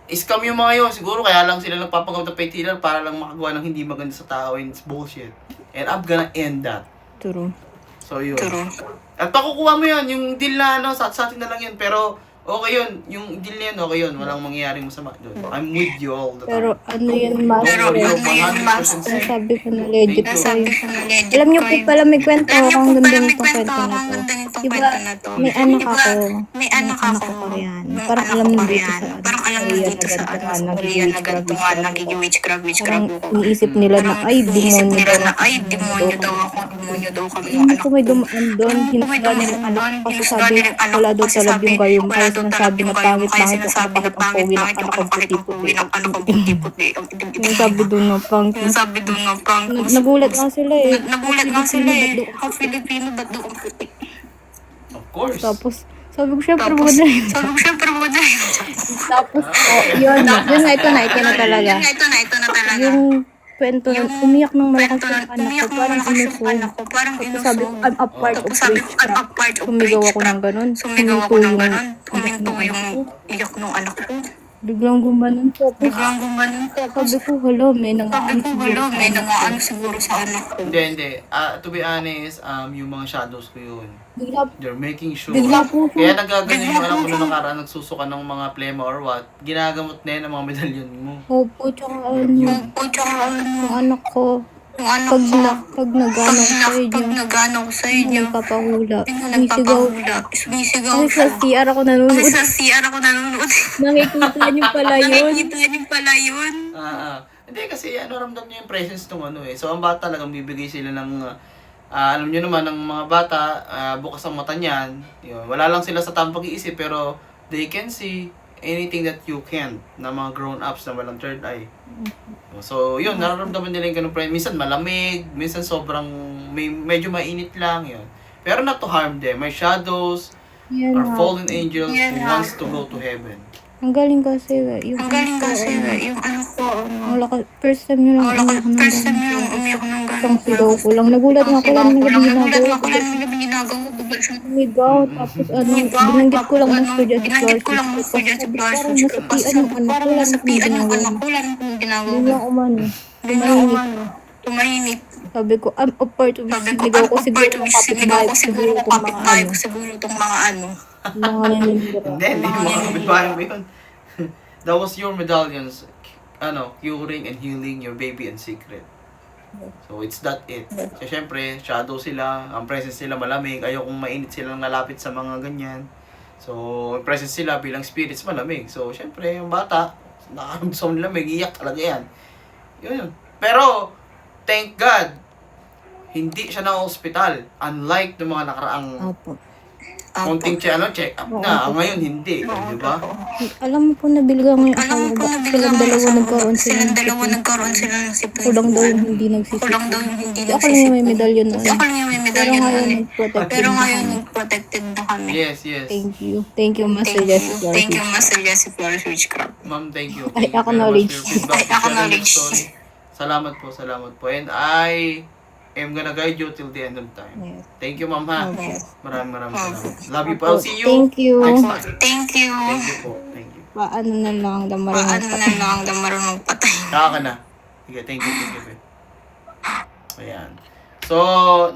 scam yung mga yun, siguro kaya lang sila nagpapagamot ng painkiller para lang makagawa ng hindi maganda sa tao, and it's bullshit. And I'm gonna end that. True. So yun. At pakukuha mo yun, yung deal na sa atin na lang yun, pero okay yun, yung deal na yun, okay yun, walang mangyayaring masama doon. I'm with you all the time. Pero ano yun, master? Sabi ko na legit sa'yo. Alam niyo po pala may kwento ako ang ganda nitong kwento na to. Diba, may anak ako Korean. Parang alam mo dito sa Korean na ganito nga, nagiging witchcraft. Parang iniisip nila na, ay, demonyo daw ako. Hindi ko may dumaan doon. Hinasala nila anak ko kasi sabi, wala daw talabing kayo. Kaya sinasabi na pangit ang pogi ng anak ko puti. Yung sabi doon na pangit. Nagulat nga sila eh. Ako Filipino, ba't doon ang puti? Of course. Tapos, sabi ko, syempre mo na yun. Tapos, yun na, ito na talaga. Yung kwento, umiyak ng malakas yung anak ko, parang inuso. Sabi ko, I'm a part of witchcraft. Sumigaw ako ng ganun. Huminto yung iyak ng anak ko. Biglang gumanon po. Sabi ko, hala, may nangaano siguro sa anak ko. Hindi. To be honest, yung mga shadows ko yun. They're making sure. Bigla po. Kaya nagaganyan yung anak ko nung nakaraan, nagsusuka ng mga plema or what, ginagamot na yun ang mga medalyon mo. Opo, tsaka yung anak ko. Pag nagano ko sa inyo, nagpapahula, sumisigaw. Kasi sa CR ako nanonood. Nakikita niyo pala yun. Hindi kasi ramdam niya yung presence ng ano eh. So ang bata talagang bibigay sila ng alam niyo naman ng mga bata, bukas ang mata niyan. Yun, wala lang sila sa tamang pag-iisip pero they can see anything that you can't na mga grown-ups na walang third eye. So, yun, nararamdaman nila yung ganun friend. Minsan malamig, minsan sobrang, medyo mainit lang, yun. Pero not to harm them. My shadows are fallen angels who wants to go to heaven. Ang galing kasi, yung anak ko, first time nyo lang umiyak ng gano'n. Isang sigaw ko lang. Nagulat nga ko lang ginagawa ko. Umigaw, tapos binanggit ko lang ng studio si Flores. Parang nasapian yung anak ko, wala nang ginagawa. Yun lang umano. Tumahinit. Sabi ko, I'm a part of this. Sigaw ko siguro kapitbahay ko siguro itong mga ano. Hindi, mga kapitbahay mo yun. That was your medallions, curing and healing your baby in secret. So, it's that it. So, syempre, shadow sila, ang presence sila malamig, ayaw kung mainit silang nalapit sa mga ganyan. So, ang presence sila bilang spirits malamig. So, syempre, yung bata, nakaramdam nila, may iyak talaga yan. Yun. Pero, thank God, hindi siya na hospital. Unlike ng mga nakaraang konting check up na. Ngayon, hindi. Di ba? Alam mo po, nabilga ngayon ako. Silang dalawa nagkaroon sila ng sipon. Kulang daw yung hindi nagsisipon. Ako lang yung may medalyon na. Pero ngayon, nag-protected na kami. Yes. Thank you, Master Jesse Flores Witchcraft. Ma'am, thank you. I acknowledge. Thank you for sharing your story. Salamat po, salamat po. And I am gonna guide you till the end of time. Yes. Thank you, ma'am, ha? Okay. Maraming salamat. Love you po. I'll see you Thank you. next time. Thank you po. Thank you. Paano na lang daw marunong patay. Kaka ka na. Sige, thank you. Ayan. So,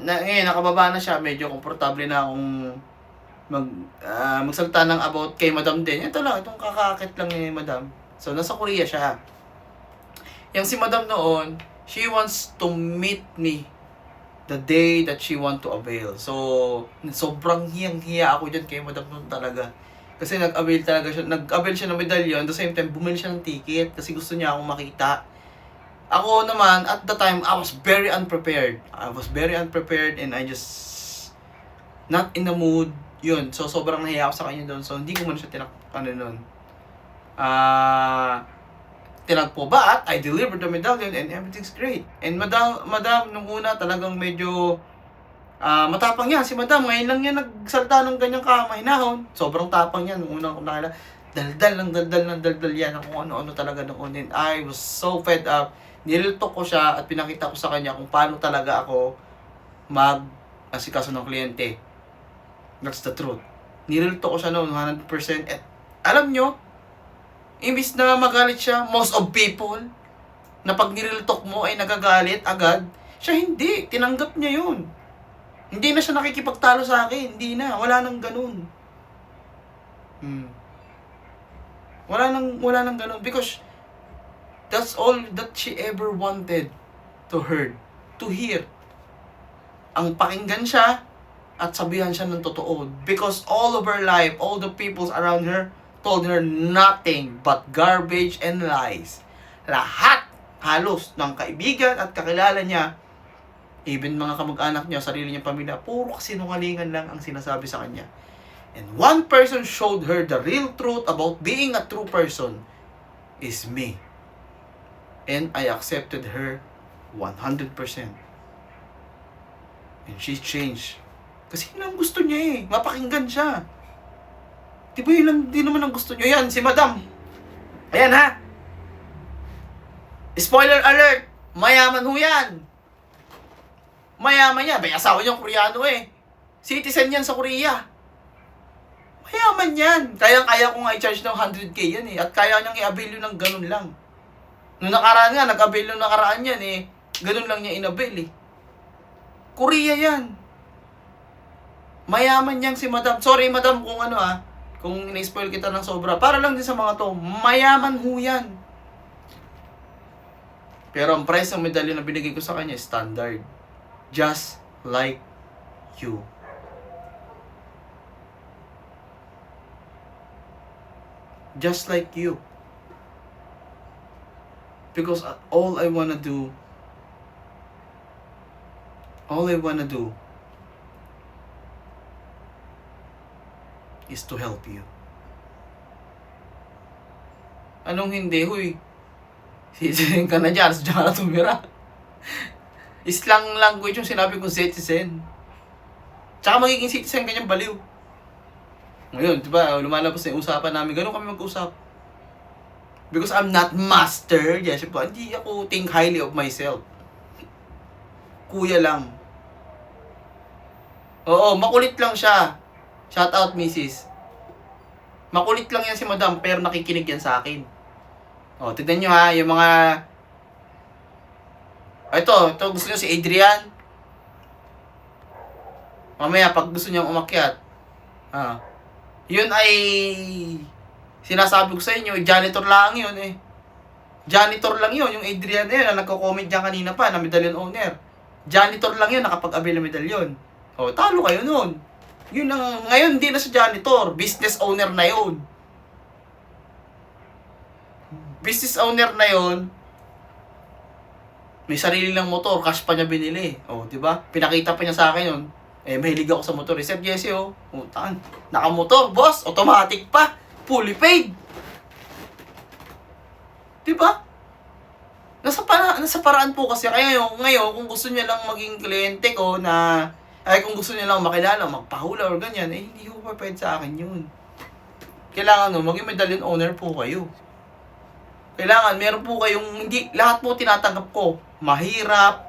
ngayon, nakababa na siya. Medyo komportable na akong magsalita ng about kay Madam din. Ito lang, itong kakakit lang ni Madam. So, nasa Korea siya. Yang si Madam noon, she wants to meet me the day that she want to avail. So, sobrang hiyang-hiya ako dyan kay Madam noon talaga. Kasi nag-avail siya ng medalyon. At the same time, bumili siya ng ticket kasi gusto niya akong makita. Ako naman, at the time, I was very unprepared. And I just not in the mood. Yun. So, sobrang nahiya ako sa kanya doon. So, hindi ko man siya tinagpo. But, I delivered the medallion and everything's great. And Madam, nung una, talagang medyo matapang yan. Si Madam, ngayon lang yan nagsalta ng ganyang kamahinahon. Sobrang tapang yan. Nung una ko nakila, daldal yan. Kung ano-ano talaga noon. And I was so fed up. Nililtok ko siya at pinakita ko sa kanya kung paano talaga ako mag-asikaso ng kliyente. That's the truth. Nililtok ko siya noon 100%. At alam nyo, imbis na magalit siya, most of people, na pag nililtok mo ay nagagalit agad, siya hindi. Tinanggap niya yun. Hindi na siya nakikipagtalo sa akin. Hindi na. Wala nang ganun. Wala nang ganun. Because that's all that she ever wanted to hear. Ang pakinggan siya at sabihan siya ng totoo. Because all of her life, all the peoples around her told her nothing but garbage and lies. Lahat halos ng kaibigan at kakilala niya, even mga kamag-anak niya, sarili niyang pamilya, puro kasinungalingan lang ang sinasabi sa kanya. And one person showed her the real truth about being a true person is me. And I accepted her 100%. And she changed. Kasi yun ang gusto niya eh. Mapakinggan siya. Di ba yun lang, di naman ang gusto niya. Yan, si Madam. Ayan ha. Spoiler alert. Mayaman ho yan. Mayaman niya. May asawa niyang Koreano eh. Citizen yan sa Korea. Mayaman yan. Kaya ko nga i-charge ng 100k yan eh. At kaya niyang i-avail yun ng ganun lang. Noong nakaraan nga, nag-avail nung nakaraan yan eh. Ganun lang niya in-avail eh. Korea yan. Mayaman yan si Madam. Sorry Madam kung ano kung in-spoil kita ng sobra. Para lang din sa mga to. Mayaman ho yan. Pero ang price ng medalyon na binigay ko sa kanya, standard. Just like you. Just like you. Because all I wanna do is to help you. Anong hindi, huy? Citizen ka na dyan, diyan ka na tumira. Islang language yung sinabi kong citizen. Tsaka magiging citizen kanyang baliw. Ngayon, diba, lumalabas na yung usapan namin, ganun kami mag-usap. Because I'm not master, yes, hindi ako think highly of myself. Kuya lang. Oo, makulit lang siya. Shout out, Mrs. Makulit lang yan si Madam, pero nakikinig yan sa akin. O, tignan nyo ha, yung mga... Ito gusto nyo si Adrian. Mamaya, pag gusto nyo umakyat, yun ay... Sinasabi ko sa inyo, janitor lang yun eh. Janitor lang yun, yung Adrian na yun, na nagko-comment dyan kanina pa, na medallion owner. Janitor lang yun, nakapag-avail ng medallion. O, talo kayo nun. Yun ang, ngayon hindi na siya janitor, business owner na yun. Business owner na yun, may sarili lang motor, cash pa niya binili. O, di ba? Pinakita pa niya sa akin yun. Eh, mahilig ako sa motor. Except Jesse, utan. Nakamotor, boss, automatic pa. Fully paid. Diba? Nasa paraan po kasi. Kaya ngayon, kung gusto niya lang maging kliyente ko kung gusto niya lang makilala, magpahula or ganyan, hindi ko pa pwede sa akin yun. Kailangan maging medallion owner po kayo. Kailangan, meron po kayong, hindi, lahat po tinatanggap ko. Mahirap,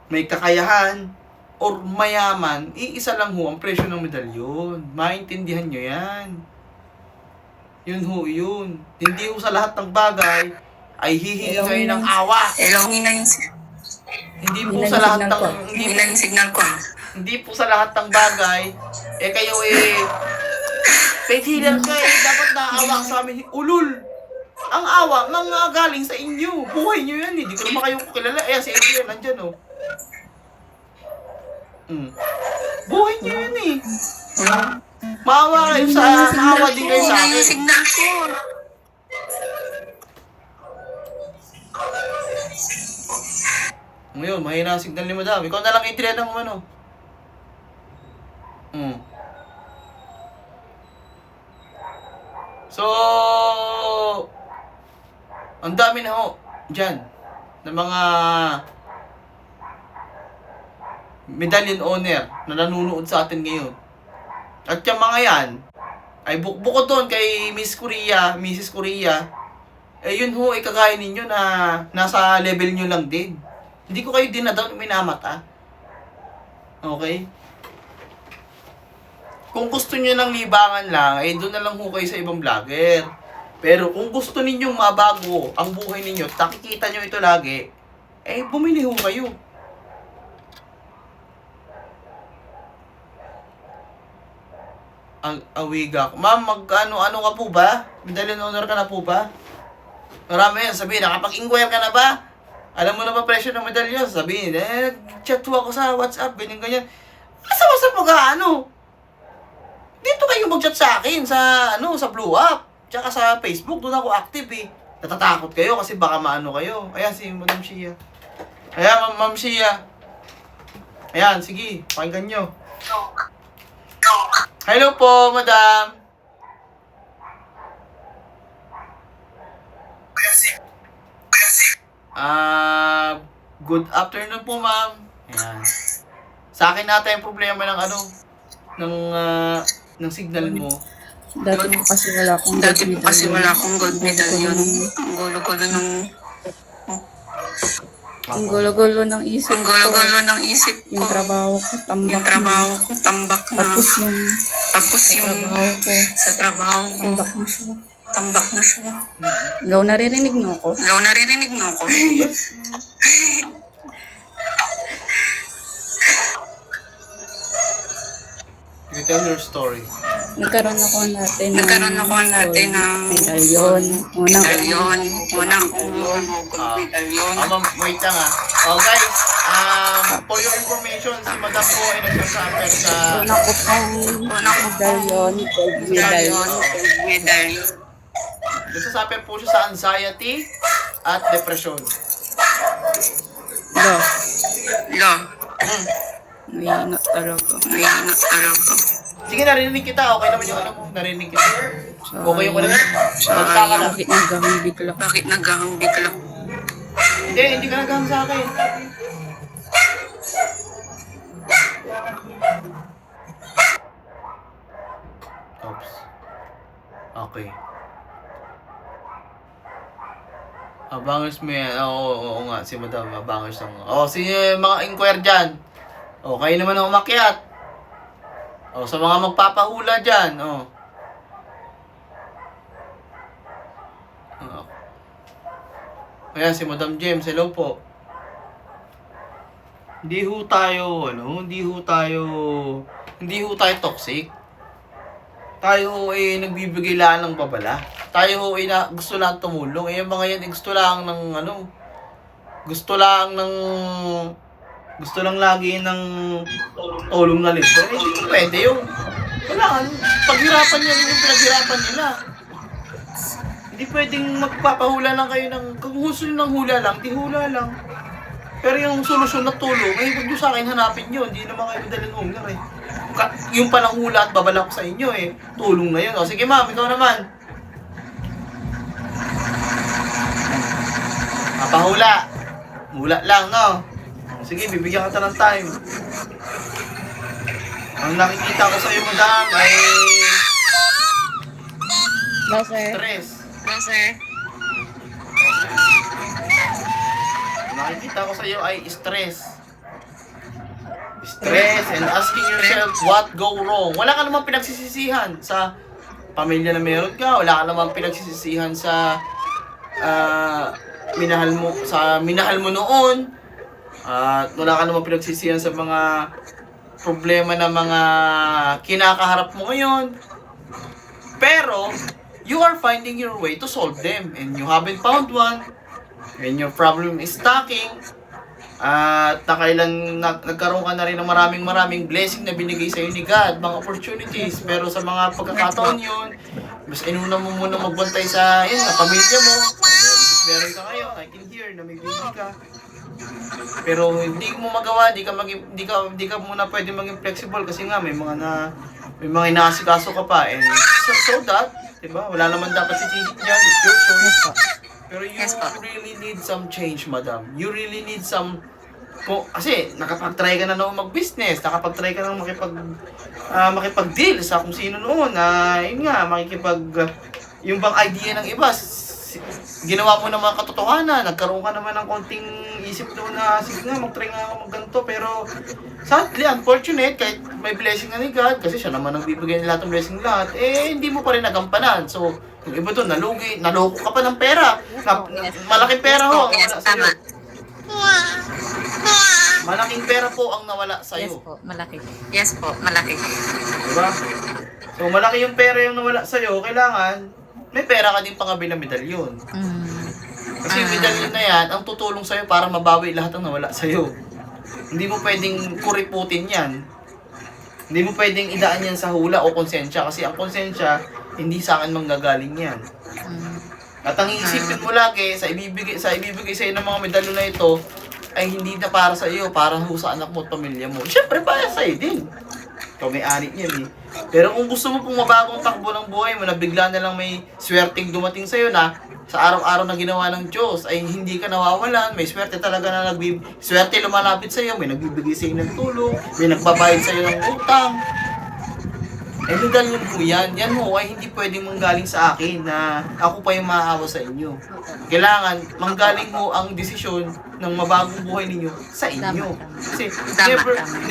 may kakayahan, or mayaman, iisa lang ho ang presyo ng medalyon. Maintindihan nyo yan. Yun ho, yun. Hindi ho sa lahat ng bagay ay hihingi kayo ng awa. Hindi po sa lahat ng hindi po sa lahat ng bagay kayo faith healer ka dapat naawa ka sa amin. Ulul. Ang awa mga galing sa inyo. Buhay nyo yan. Hindi ko naman kayo kilala. Si Adrian nandyan Buhay nyo yan maawa kayo maawa din kayo sa akin. Ngayon, mahina ang signal ni Madam. Ikaw na lang i-trade ng ano. So, ang dami na ho dyan ng mga medallion owner na nanunood sa atin ngayon. At yung mga yan, ay bukod doon kay Miss Korea, Mrs. Korea, yun ho, kagaya ninyo na nasa level nyo lang din. Hindi ko kayo dinadown minamata. Okay? Kung gusto nyo ng libangan lang, doon na lang ho kayo sa ibang vlogger. Pero kung gusto ninyong mabago ang buhay ninyo, nakikita nyo ito lagi, bumili ho kayo. Ang awiga. Ma'am, ano ka po ba? Medallion owner ka na po ba? Marami yan. Sabihin, nakapag-inquire ka na ba? Alam mo na ba presyo ng medallion? Sabihin, chat ako sa WhatsApp, ganyan. Asa-asa po ka, Dito kayo mag-chat sa akin, sa Blue App. Tsaka sa Facebook, doon ako active Natatakot kayo kasi baka maano kayo. Ayan, si Madam Shia. Ayan, Ma'am Shia. Ayan, sige, pakinggan nyo. Hello po, Madam. Good afternoon po, Ma'am. Ayan. Sa akin natin yung problema ng ng signal mo. Dati po kasi wala akong gold medallion. Ang gulo-gulo ng isip ko. Yung trabaho ko, tambak na. Tapos yung trabaho ko, tambak na siya. Ikaw naririnig mo ako? You tell your story. Nagkaroon ako natin ng medalyon. Unang Ma'am, wait lang guys, for your information, si Madam po ay nagsasuffer sa unang ko pong medalyon. nagsasuffer po siya sa anxiety at depression. Mahina talaga. Sige, narinig kita. Okay naman yung mo. Narinig kita. Okay yung na. Magtaka lang. Bakit naghahang bigla? Hindi ka naghahang sa akin. Oops. Okay. Abangers mo yan. Oo nga. Si Madam. Abangers ang... si mga inquire dyan. Kayo naman ang umakyat. Sa mga magpapahula dyan. Ayan, si Madam James. Hello po. Hindi ho tayo toxic. Tayo nagbibigay lang ng babala. Tayo gusto lang tumulong. Yung mga yan, gusto lang lagi ng tulong na libre. Hindi pwede yun. Kailangan, paghirapan nyo rin yung pinaghirapan nila. Hindi pwedeng magpapahula lang kayo kung gusto nyo ng hula lang, di hula lang. Pero yung solusyon na tulong, huwag nyo sa akin hanapin nyo. Hindi naman kayo medallion owner Yung palang hula at babala ko sa inyo tulong na yun. Sige ma'am, ikaw naman. Papahula. Hula lang, Sige, bibigyan kita ng time. Ang nakikita ko sa iyo, Madam, ay No, sir. Stress. No, sir. Nakikita ko sa iyo ay stress. Stress and asking yourself what go wrong. Wala ka namang pinagsisisihan sa pamilya na meron ka. Wala ka namang pinagsisisihan sa minahal mo noon. At wala ka namang pinagsisihan sa mga problema na mga kinakaharap mo ngayon. Pero you are finding your way to solve them and you haven't found one. When your problem is stacking, at nagkaroon ka na rin ng maraming blessing na binigay sa iyo ni God, mga opportunities, pero sa mga pagkakataon yun, mas inuna mo muna magbantay sa pamilya mo. Meron ka ngayon, I can hear na may baby ka. Pero hindi mo magawa, di ka muna pwede maging flexible kasi nga may mga inaasikaso ka pa, and so that, diba? Wala naman dapat sisihit diyan, it's your choice. Pero you really need some change, madam. You really need some... kasi nakapag-try ka na noon mag-business, nakapag-try ka na makipag-deal sa kung sino noon, yun nga, yung bang idea ng iba, ginawa mo ng mga katotohanan, nagkaroon ka naman ng konting isip doon na, sige nga, mag-try nga ako mag-ganto, pero sadly, unfortunate, kahit may blessing na ni God, kasi siya naman ang bibigay ng lahat ng blessing lahat, hindi mo pa rin nagampanan. So, yung iba doon, naloko ka pa ng pera. Malaking pera ho ang nawala sa'yo. Malaking pera po ang nawala sa'yo. Yes po, malaki. Yes po, malaki. Diba? So, malaki yung pera yung nawala sa'yo, kailangan, may pera ka din pang-kabilang medalyon. Kasi yung medalyon na yan, ang tutulong sa'yo para mabawi lahat ng nawala sa'yo. Hindi mo pwedeng kuriputin yan. Hindi mo pwedeng idaan yan sa hula o konsensya. Kasi ang konsensya, hindi sa akin manggagaling yan. At ang iisipin mo lagi, sa ibibigay sa'yo ng mga medalyon na ito, ay hindi na para sa iyo, para sa anak mo at pamilya mo. Siyempre, para sa'yo din. Ikaw may anit niyan eh. Pero kung gusto mo pong mabagong takbo ng buhay mo, na bigla na lang may swerteng dumating sa'yo na, sa araw-araw na ginawa ng Diyos, ay hindi ka nawawalan, may swerte talaga na swerte lumalapit sa'yo, may nagbibigay sa'yo ng tulong, may nagbabayad sa'yo ng utang. Medalyon po yan. Yan mo ay hindi pwedeng manggaling sa akin na ako pa yung maaawa sa inyo. Kailangan manggaling mo ang desisyon ng mabagong buhay ninyo sa inyo. Kasi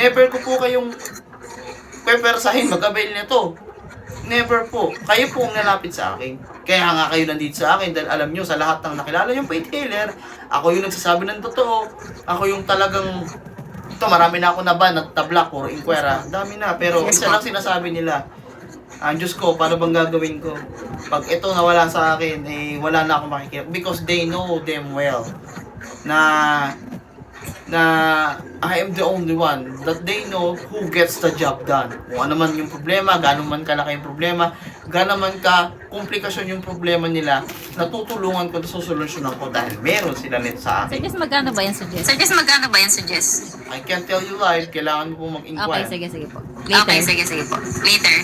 never ko po kayong pepersahin mag-avail nito. Never po. Kayo po ang nalapit sa akin. Kaya nga kayo nandito sa akin dahil alam nyo sa lahat ng nakilala yung faith healer, ako yung nagsasabi ng totoo. Ako yung talagang marami na ako naban at tabla ko, inquera. Dami na, pero isa lang sinasabi nila. Ang Diyos ko, paano bang gagawin ko? Pag ito nawala sa akin, wala na akong makikita. Because they know them well. Na I am the only one that they know who gets the job done. Kung ano man yung problema, gano'n man kalaki yung problema, gano'n man ka komplikasyon yung problema nila, natutulungan ko at susolusyonan ko dahil meron sila net sa akin. Suggest magkano ba yan suggest? I can't tell you live, kailangan mo po mag-inquire. Okay, sige po. Later. Sige po. Later.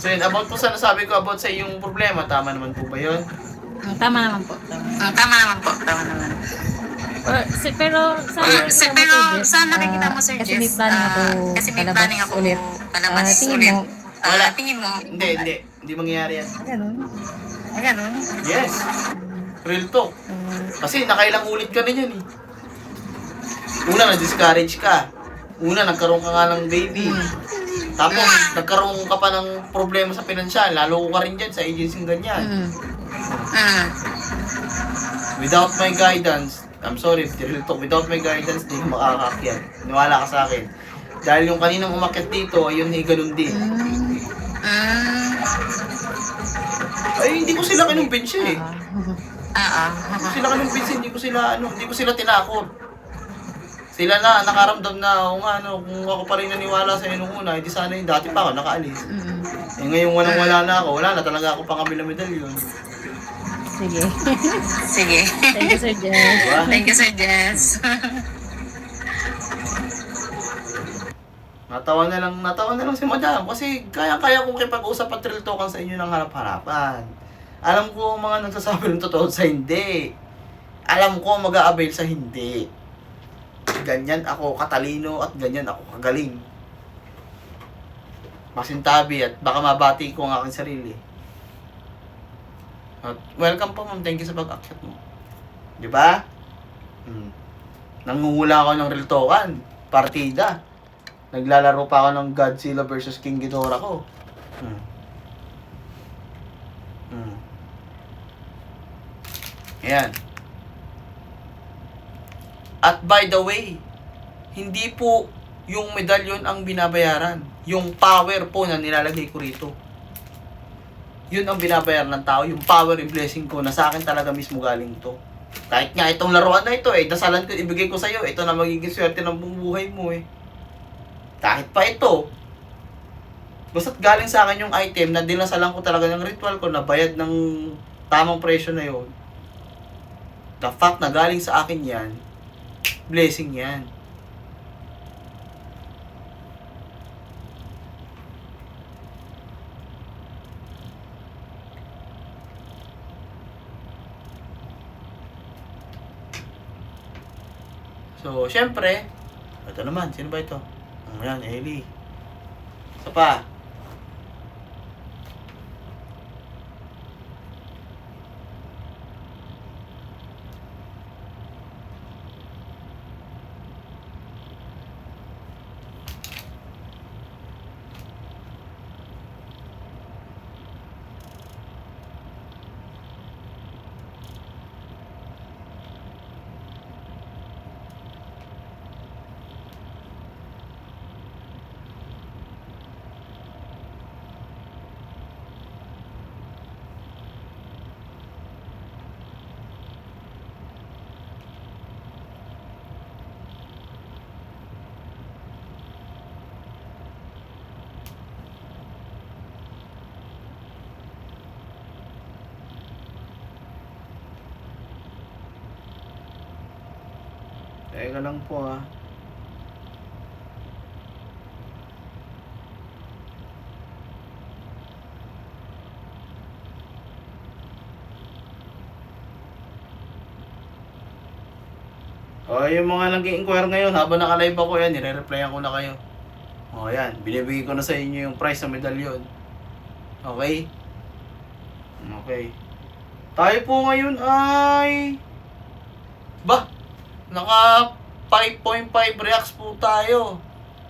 So yun, about po sa nasabi ko about sa iyong problema, tama naman po ba yun? Tama naman po. Tama naman. Pero saan nakikita mo, sir? Kasi may planning ako ulit. Palabas ulit. Wala. Tingin mo? Hindi mangyayari yan. Ganun. Yes. Real talk. Kasi nakailang ulit ka na yan eh. Una, na-discourage ka. Una, nagkaroon ka nga ng baby. Tapos, nagkaroon ka pa ng problema sa pinansyal. Lalo ka rin dyan sa agency ganyan. Without my guidance, I'm sorry, real talk, without my guidance, di ka makakakyat. Niwala ka sa akin. Dahil yung kaninang umakyat dito, ayun, ganun din. Ay, hindi ko sila kinumbensya eh. Hindi ko sila tinakot. Sila na, nakaramdam na, kung ako pa rin naniwala sa inyo una, hindi sana yung dati pa ako nakaalis. Ngayon wala na ako, wala na talaga ako pang-kabilang medalyon. Sige. Thank you, Sir Jess. Diba? Thank you, Sir Jess. Natawa na lang si Madam kasi kaya kong kipag-usap at real talkan sa inyo ng harap-harapan. Alam ko ang mga nagsasabi ng totoo sa hindi. Alam ko mag-a-avail sa hindi. Ganyan ako katalino at ganyan ako kagaling. masintabi at baka mabati ko ang aking sarili. At welcome po ma'am, thank you sa pag-akyat mo. Di ba? Nanguhula ako ng real token, partida. Naglalaro pa ako ng Godzilla versus King Ghidorah ko. Ayan. At by the way, hindi po yung medalyon ang binabayaran. Yung power po na nilalagay ko rito. Yun ang binabayaran ng tao. Yung power and blessing ko na sa akin talaga mismo galing to. Kahit nga itong laruan na ito dasalan ko, ibigay ko sa'yo. Ito na magiging swerte ng buong buhay mo Kahit pa ito. Basta't galing sa akin yung item na dinasalan ko talaga ng ritual ko na bayad ng tamang presyo na yon. The fact na galing sa akin yan, blessing yan. So, syempre, ito naman, sino ba ito? Ayan, Ellie. Isa pa. Teka lang po yung mga nag-i-inquire ngayon, habang naka-live ako yan, nire-replyan ko na kayo. Yan, binibigay ko na sa inyo yung price ng medalyon. Okay? Okay. Tayo po ngayon ay... naka 5.5 reacts po tayo.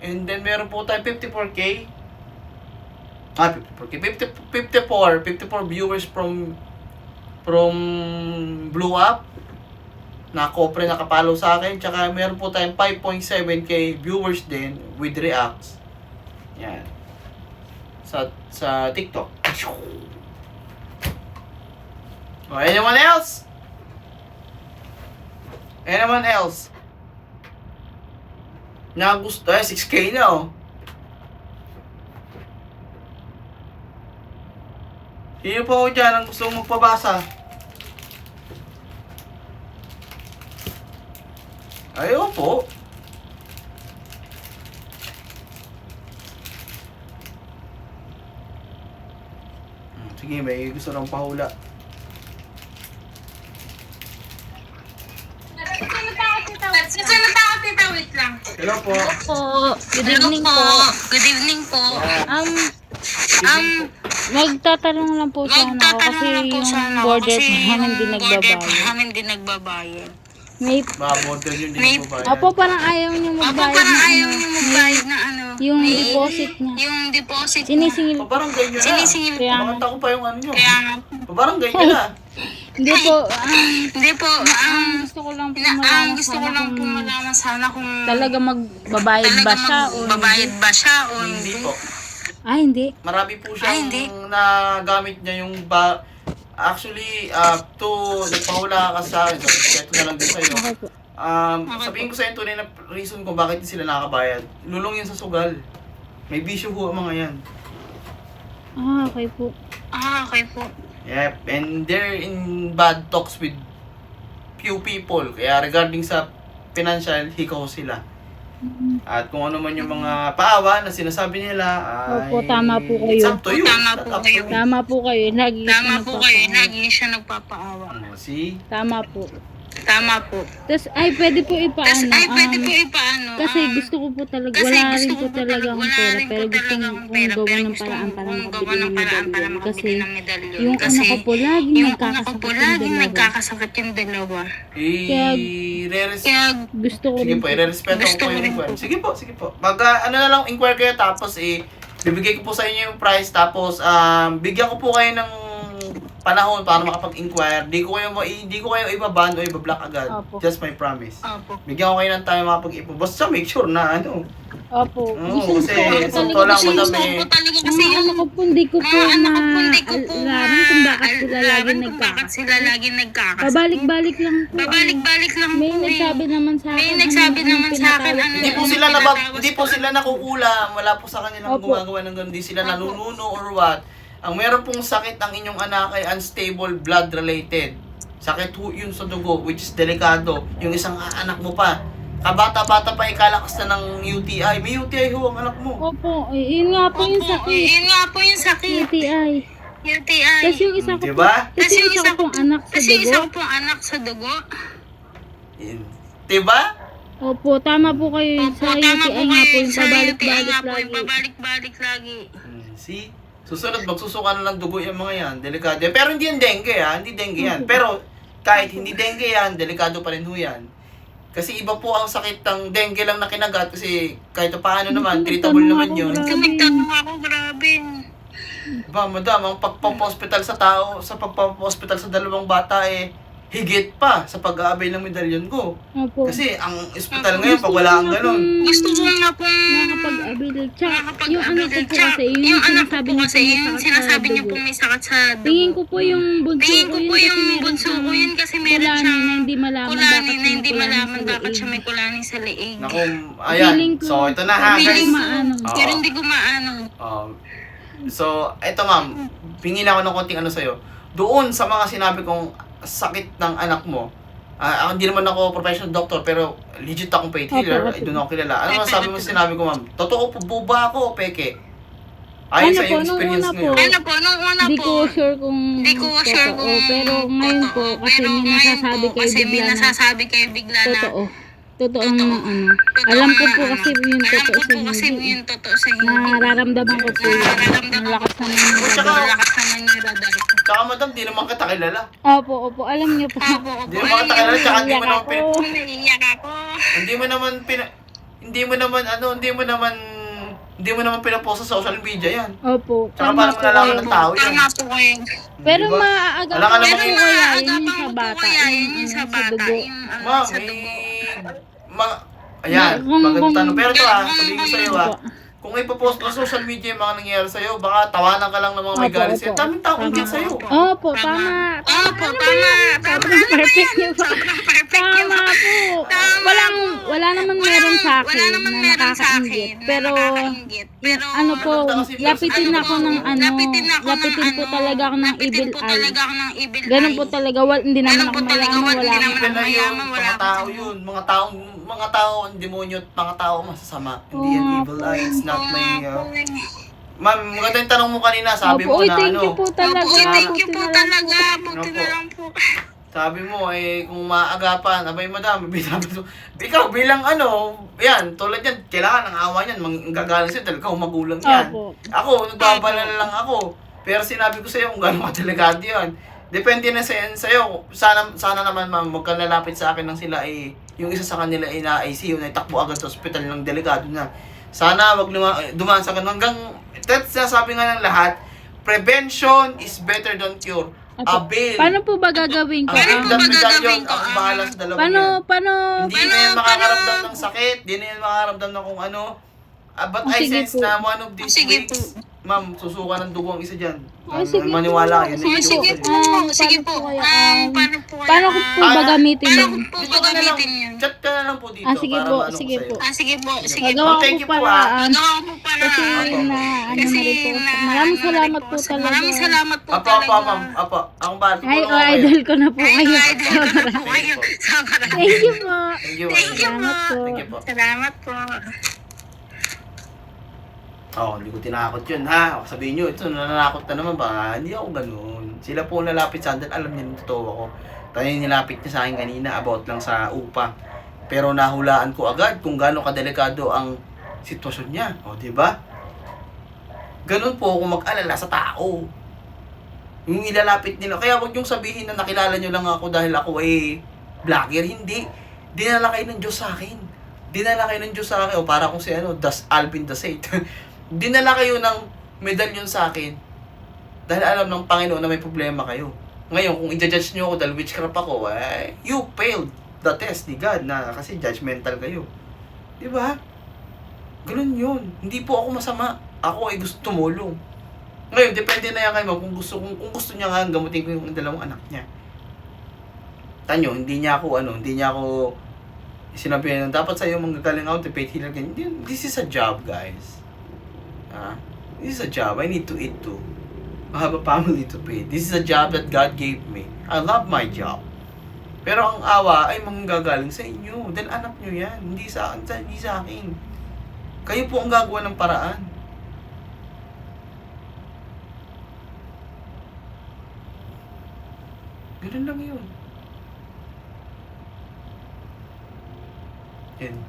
And then meron po tayo 54k. 54 viewers from Blue Up. Na kopre nakapalo sa akin. Tsaka meron po tayong 5.7k viewers din with reacts. Yan. Sa TikTok. Anyone else? Anyone else? Na gusto, 6k na Sino po ako dyan ang gusto magpabasa? Ayaw po. Sige, may gusto nang pahula. Wait lang. Hello po. Good evening po. Good evening po. Magtatanong lang po sana ako kasi yung border namin din nagbabayad. May Mabodel yun, di May- mo ba? Apo, parang ayaw niyo magbayad na yung deposit niya. Yung deposit Sinisingil. Pabarangay nyo na. Sinisingil Kaya nga. Bakit ako pa yung ano nyo? Kaya nga. Pabarangay nyo na. Hindi po, Hindi po, gusto ko lang po gusto ko lang po malaman sana kung talaga magbabayad ba siya o magbabayad ba siya o Hindi hindi. po. Hindi. Marami po siyang hindi. nagamit niya yung actually, nagpahula ka sa akin. So, ito na lang din sa'yo. Okay po. Sabihin ko sa inyo tunay na reason kung bakit hindi sila nakakabayad. Lulong yan sa sugal. May bisyo ho ang mga yan. Okay po. Okay po. Yep, and they're in bad talks with few people. Kaya regarding sa financial, hikaw sila. At kung ano man yung mga paawa na sinasabi nila, ay... Opo, tama po kayo. It's up to you. Tama Not po up to kayo. me. Tama po kayo. Lagi Tama po kayo, nagpapaawa. lagi siya nagpapaawa. See? Tama po. Tama po. Tapos, ay, pwede po ipaano. Pwede po ipaano. Kasi gusto ko po talaga, wala rin po talaga akong pera, pero gusto kong gawa ng paraan para makabili ng medalyon. Kasi, yung anak ko po, laging nagkakasakit yung dalawa. Kaya, gusto ko Sige rin po, i-respeto ko po yung inquiry. Sige po. Pag ano na lang, inquire kayo tapos bibigay ko po sa inyo yung price tapos bigyan ko po kayo ng panahon para makapag-inquire. Hindi ko kayo ibaban o ibablock agad. Opo. Just my promise. Opo. Bigyan ko kayo ng time makapag-ipon. Basta make sure na Opo. Oo, kasi sa totoo lang, madami. talaga Kasi ano ko po, hindi ko po maalaman kung bakit sila laging nagkakasakit. Pabalik-balik lang po. Babalik-balik lang May po nagsabi naman sa akin. May nagsabi naman sa akin, ano, Hindi po sila nakukulam. Wala po sa kanilang Opo. gumagawa ng ganun. Hindi sila nanununo or what. Ang meron pong sakit ang inyong anak ay unstable blood related. Sakit ho yun sa dugo, which is delikado. Yung isang anak mo pa, kabata-bata pa ikalakas na ng UTI. May UTI ho ang anak mo. Opo, yun nga po yung sakit. Yun nga po yung sakit. UTI. UTI. Kasi yung isa ko po, Diba? kasi yung isa ko pong anak sa Kasi isa dugo. ko pong anak sa dugo. Diba? Opo, tama po kayo. Sa UTI nga po yung Sa UTI pabalik-balik nga po yung lagi. pabalik-balik lagi. See? Susunod, magsusuka na ng dugo yung mga yan. Delikado. Pero hindi yan dengue Hindi dengue yan. Pero kahit hindi dengue yan, delikado pa rin ho yan. Kasi iba po ang sakit ng dengue lang na kinagat kasi kahit paano naman, treatable naman yun. Nagtanong ako, grabe. Ba, madam, ang pagpapahospital sa tao, sa pagpapahospital sa dalawang bata higit pa sa pag-aabay ng medalyon ko. Opo. Kasi ang ospital ngayon, pag wala kang ganun. Gusto ko nga pong Nakapag-abil. Tsaka, yung anak ko po kasi, yung anak ko sinasabi po niyo kasi, yung sinasabi niyo po pong may sakit sa dugo. Tingin ko po yung bunso Tingin ko ko po yun yung kasi meron bunso ko yun kasi meron kulanin siyang na hindi malaman kulanin na bakit hindi malaman bakit bakit siya may kulanin sa leeg. Naku, ayan. Feeling ko- So, ito na ha, feeling guys. maano. Pero hindi ko maano. So, ito ma'am, pingin ako ng konting ano sa'yo. Doon sa mga sinabi kong sakit ng anak mo, hindi naman ako professional doctor, pero legit akong faith healer, Opo. doon ako kilala. Ano masabi mo sa sinabi ko ma'am? Totoo po, buba ako o peke? Ayon Ano sa po, iyong nung experience una po, ngayon. Ano po, nung una Hindi po, ko sure kung Hindi ko sure totoo, kung pero ngayon po, totoo. kasi Pero may ngayon nasasabi po, kayo kasi may bigla na nasasabi kayo bigla na totoo. Totoo na ano. totoo Alam ko na po ano. kasi yung Alam totoo ko sa po kasi hindi. yung totoo sa hindi. Nararamdaman ko po yun. Nararamdaman Ang lakas ko naman po yung yun. Tsaka- Ang lakas naman yung radar ko. Tsaka madam, di naman kita kilala. Opo, opo. Alam niyo po. Opo, opo. Di naman kita kilala, tsaka di mo naman Naiiyak ako. hindi mo naman pinapost sa social media yan. Opo. Tsaka Tama paano po malalaman kayo. ng tao yan? Tama po kayo. Pero Diba? maaagapan Alam ka ko naman po yung- kaya yun yung Agapan sa ko po bata. kaya Yung yun yung ano, sa sa bata. dugo. Yung ano, Ma'am, sa dugo. Ayan, Kung- magandang tanong. Pero ito kung- sabihin ko sa'yo Opo. kung ipopost mo sa social media yung mga nangyayari sa'yo, baka tawanan ka lang ng mga may Opo, galit opo. sa'yo. Daming tao kung Tama. sa'yo. Opo, tama. Opo, Ano ba tama. yan? Tama. Sobrang perfect niyo po. Sobrang perfect niyo Tama po. po. Tama Wala naman meron sa akin Wala naman na meron sa akin nakakaingit. na Pero, nakakaingit. Pero, ano po, lapitin ano ako po, ng ano, lapitin po talaga ako ng lapitin evil po eye. talaga ako ng evil Ganun eye. po talaga, hindi naman Ganun ako po talaga, mayaman, hindi wala naman akong Even na yun, mayaman, wala mga akong tao ano. yun. Mga tao, ang demonyo at mga tao masasama. Hindi yan evil eye. It's not my... Ma'am, maganda yung tanong mo kanina. Sabi Opo, mo uy, na thank you ano. po talaga. Opo, thank you Buti po na lang talaga. Buti Opo. na lang po. Sabi mo, kung maagapan, abay madam, ikaw bilang ano, yan, tulad yan, kailangan ng awa yan, manggagaling sa'yo, dahil ikaw magulang yan. Opo. Ako, nagbabalala lang ako. Pero sinabi ko sa'yo kung gano'ng kadelikado yan. Depende na sa'yo. Sana naman ma'am, huwag kang lalapit sa akin nang sila yung isa sa kanila na-ICU, na itakbo agad sa ospital ng delikado na. Sana wag dumaan sa ganun. Hanggang, that's sabi nga ng lahat, prevention is better than cure. Opo. Avail. Paano po ba gagawin ko? Ang Paano po ba medalyon gagawin ko? ang bahala sa dalawa Paano, yan. Hindi na yan paano- makakaramdam ng sakit, hindi na yan makakaramdam ng kung ano. But I Sige sense po. na one of these Sige weeks, ma'am, susuka ng dugo ang isa dyan. Sige Maniwala po. yun. Sige Sige po. po. Sige po. Paano po kaya, Paano po kaya? Paano ko po ba gamitin Paano yun? ko po Dito ba ka na lang, gamitin yun? chat ka na lang po dito. Sige para po, maano ko sige sa'yo. po. Sige po. Sige po. Gagawa ko Thank po you po, paraan. Gagawa ko po para. Kasi Opo. na, ano Kasi na rin po. na, Maraming ano na salamat rin po talaga. Maraming salamat po Apo, talaga. ma'am. Apo, akong bati Ay, ko kayo. idol ko na po Ay, kayo. idol ko na po kayo. Sobra. Thank you po. Thank you. Thank you po. Salamat po. Thank you po. Salamat po. Hindi ko tinakot yun, ha? Sabihin nyo, ito, nananakot na naman ba? Hindi ako ganun. Sila po ang lalapit sa akin, alam niyo, totoo ako. Tayo nilapit niya sa akin kanina about lang sa upa. Pero nahulaan ko agad kung gaano kadelikado ang sitwasyon niya. Di ba? Ganun po ako mag-alala sa tao. Yung ilalapit nila. Kaya huwag yung sabihin na nakilala nyo lang ako dahil ako ay vlogger. Hindi. Dinala kayo ng Diyos sa akin. Dinala kayo ng Diyos sa akin. O para kung si Alvin the Saint. Dinala kayo ng medalyon sa akin. Dahil alam ng Panginoon na may problema kayo. Ngayon, kung i-judge nyo ako dahil witchcraft ako, you failed the test ni God na kasi judgmental kayo. Diba? Ganun yun. Hindi po ako masama. Ako ay gusto tumulong. Ngayon, depende na yan kay Ma'am kung gusto niya nga gamutin ko yung dalawang anak niya. Tanyo, hindi niya ako sinabi na dapat sa'yo manggagaling out to pay healer. This is a job, guys. This is a job. I need to eat too. I have a family to pay. This is a job that God gave me. I love my job. Pero ang awa ay manggagaling sa inyo. Dahil anak nyo yan. Hindi sa akin. Kayo po ang gagawa ng paraan. Ganun lang yun. And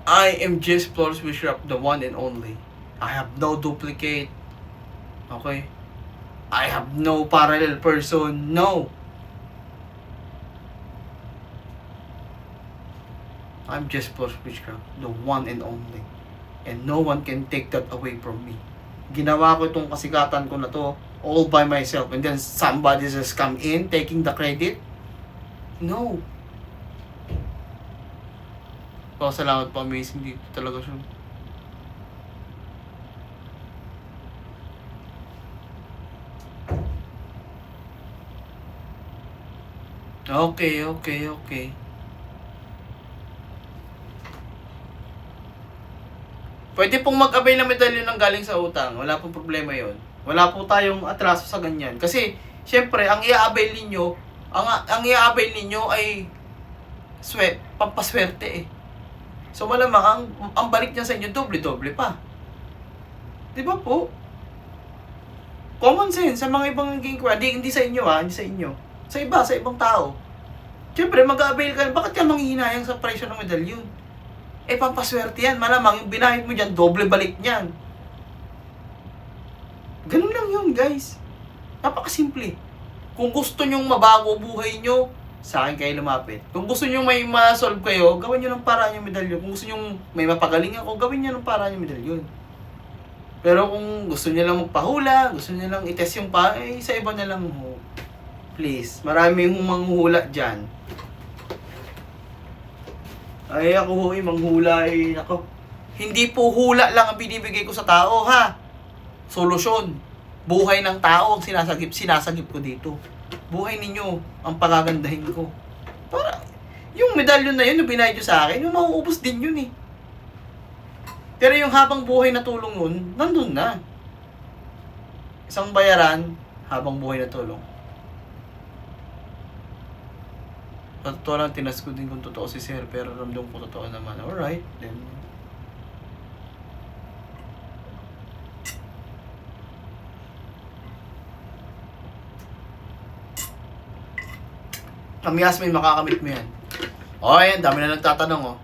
I am Jess Flores Bishop, the one and only. I have no duplicate. Okay? I have no parallel person. No. I'm Jess Flores Bishop, the one and only. And no one can take that away from me. Ginawa ko itong kasikatan ko na to all by myself. And then somebody just come in taking the credit. No. Salamat po, amazing dito talaga siya. Okay. Pwede pong mag-avail ng medalyon ng galing sa utang. Wala pong problema yon. Wala po tayong atraso sa ganyan. Kasi, syempre, ang i-avail ninyo, ang i-avail ninyo ay pampaswerte eh. So malamang ang balik niya sa inyo doble-doble pa. 'Di ba po? Common sense sa mga ibang naging hindi sa inyo hindi sa inyo. Sa ibang tao. Siyempre mag-avail ka, bakit ka manghihinayang sa presyo ng medalyon? Pampaswerte yan, malamang yung binayad mo diyan doble balik niyan. Ganun lang 'yun, guys. Napakasimple. Kung gusto nyong mabago buhay nyo, sa akin kayo lumapit. Kung gusto nyo may ma-solve kayo, gawin nyo ng paraan yung medalyon. Kung gusto nyo may mapagaling ako, gawin nyo ng paraan yung medalyon. Pero kung gusto nyo lang magpahula, gusto nyo lang itest yung sa iba na lang ho. Please, maraming manghuhula dyan. Ako manghula nako. Hindi po hula lang ang binibigay ko sa tao, ha? Solusyon. Buhay ng tao ang sinasagip ko dito. Buhay ninyo ang pagagandahin ko. Para, yung medalyon na yun, yung binayad nyo sa akin, yung mauubos din yun eh. Pero yung habang buhay na tulong nun, nandun na. Isang bayaran, habang buhay na tulong. Totoo lang, tinas ko din kung totoo si Sir, pero ramdam ko totoo naman. Alright, then. Kami Yasmin, makakamit mo yan. Ayan, dami na nagtatanong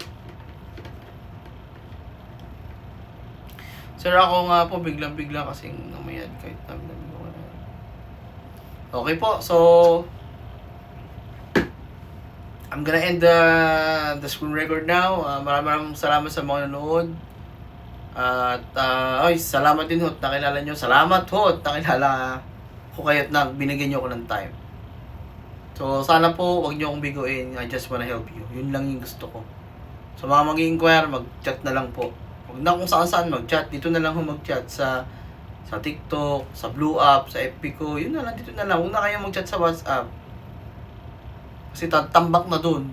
Sir, ako nga po, biglang-bigla kasing namayad kahit dami-dami ko na. Okay po, so I'm gonna end the screen record now. Maraming salamat sa mga nanonood. At salamat din ho, nakilala nyo. Salamat ho, nakilala ko kayo at binigyan nyo ko ng time. So, sana po, wag niyo akong biguin. I just wanna help you. Yun lang yung gusto ko. So, mga mag-inquire, mag-chat na lang po. Huwag na kung saan-saan mag-chat. Dito na lang mag-chat sa TikTok, sa Blue App, sa FB ko. Yun na lang, dito na lang. Huwag na kayo mag-chat sa WhatsApp. Kasi tambak na dun.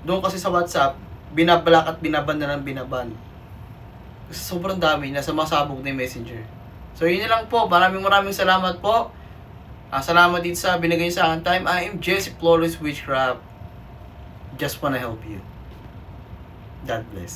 Doon kasi sa WhatsApp, binabalak at binaban na lang binaban. Kasi sobrang dami. Nasa masabog na yung messenger. So, yun na lang po. Maraming salamat po. Salamat din sa binigay sa akin time. I am Jesse Flores Witchcraft. Just wanna help you. God bless.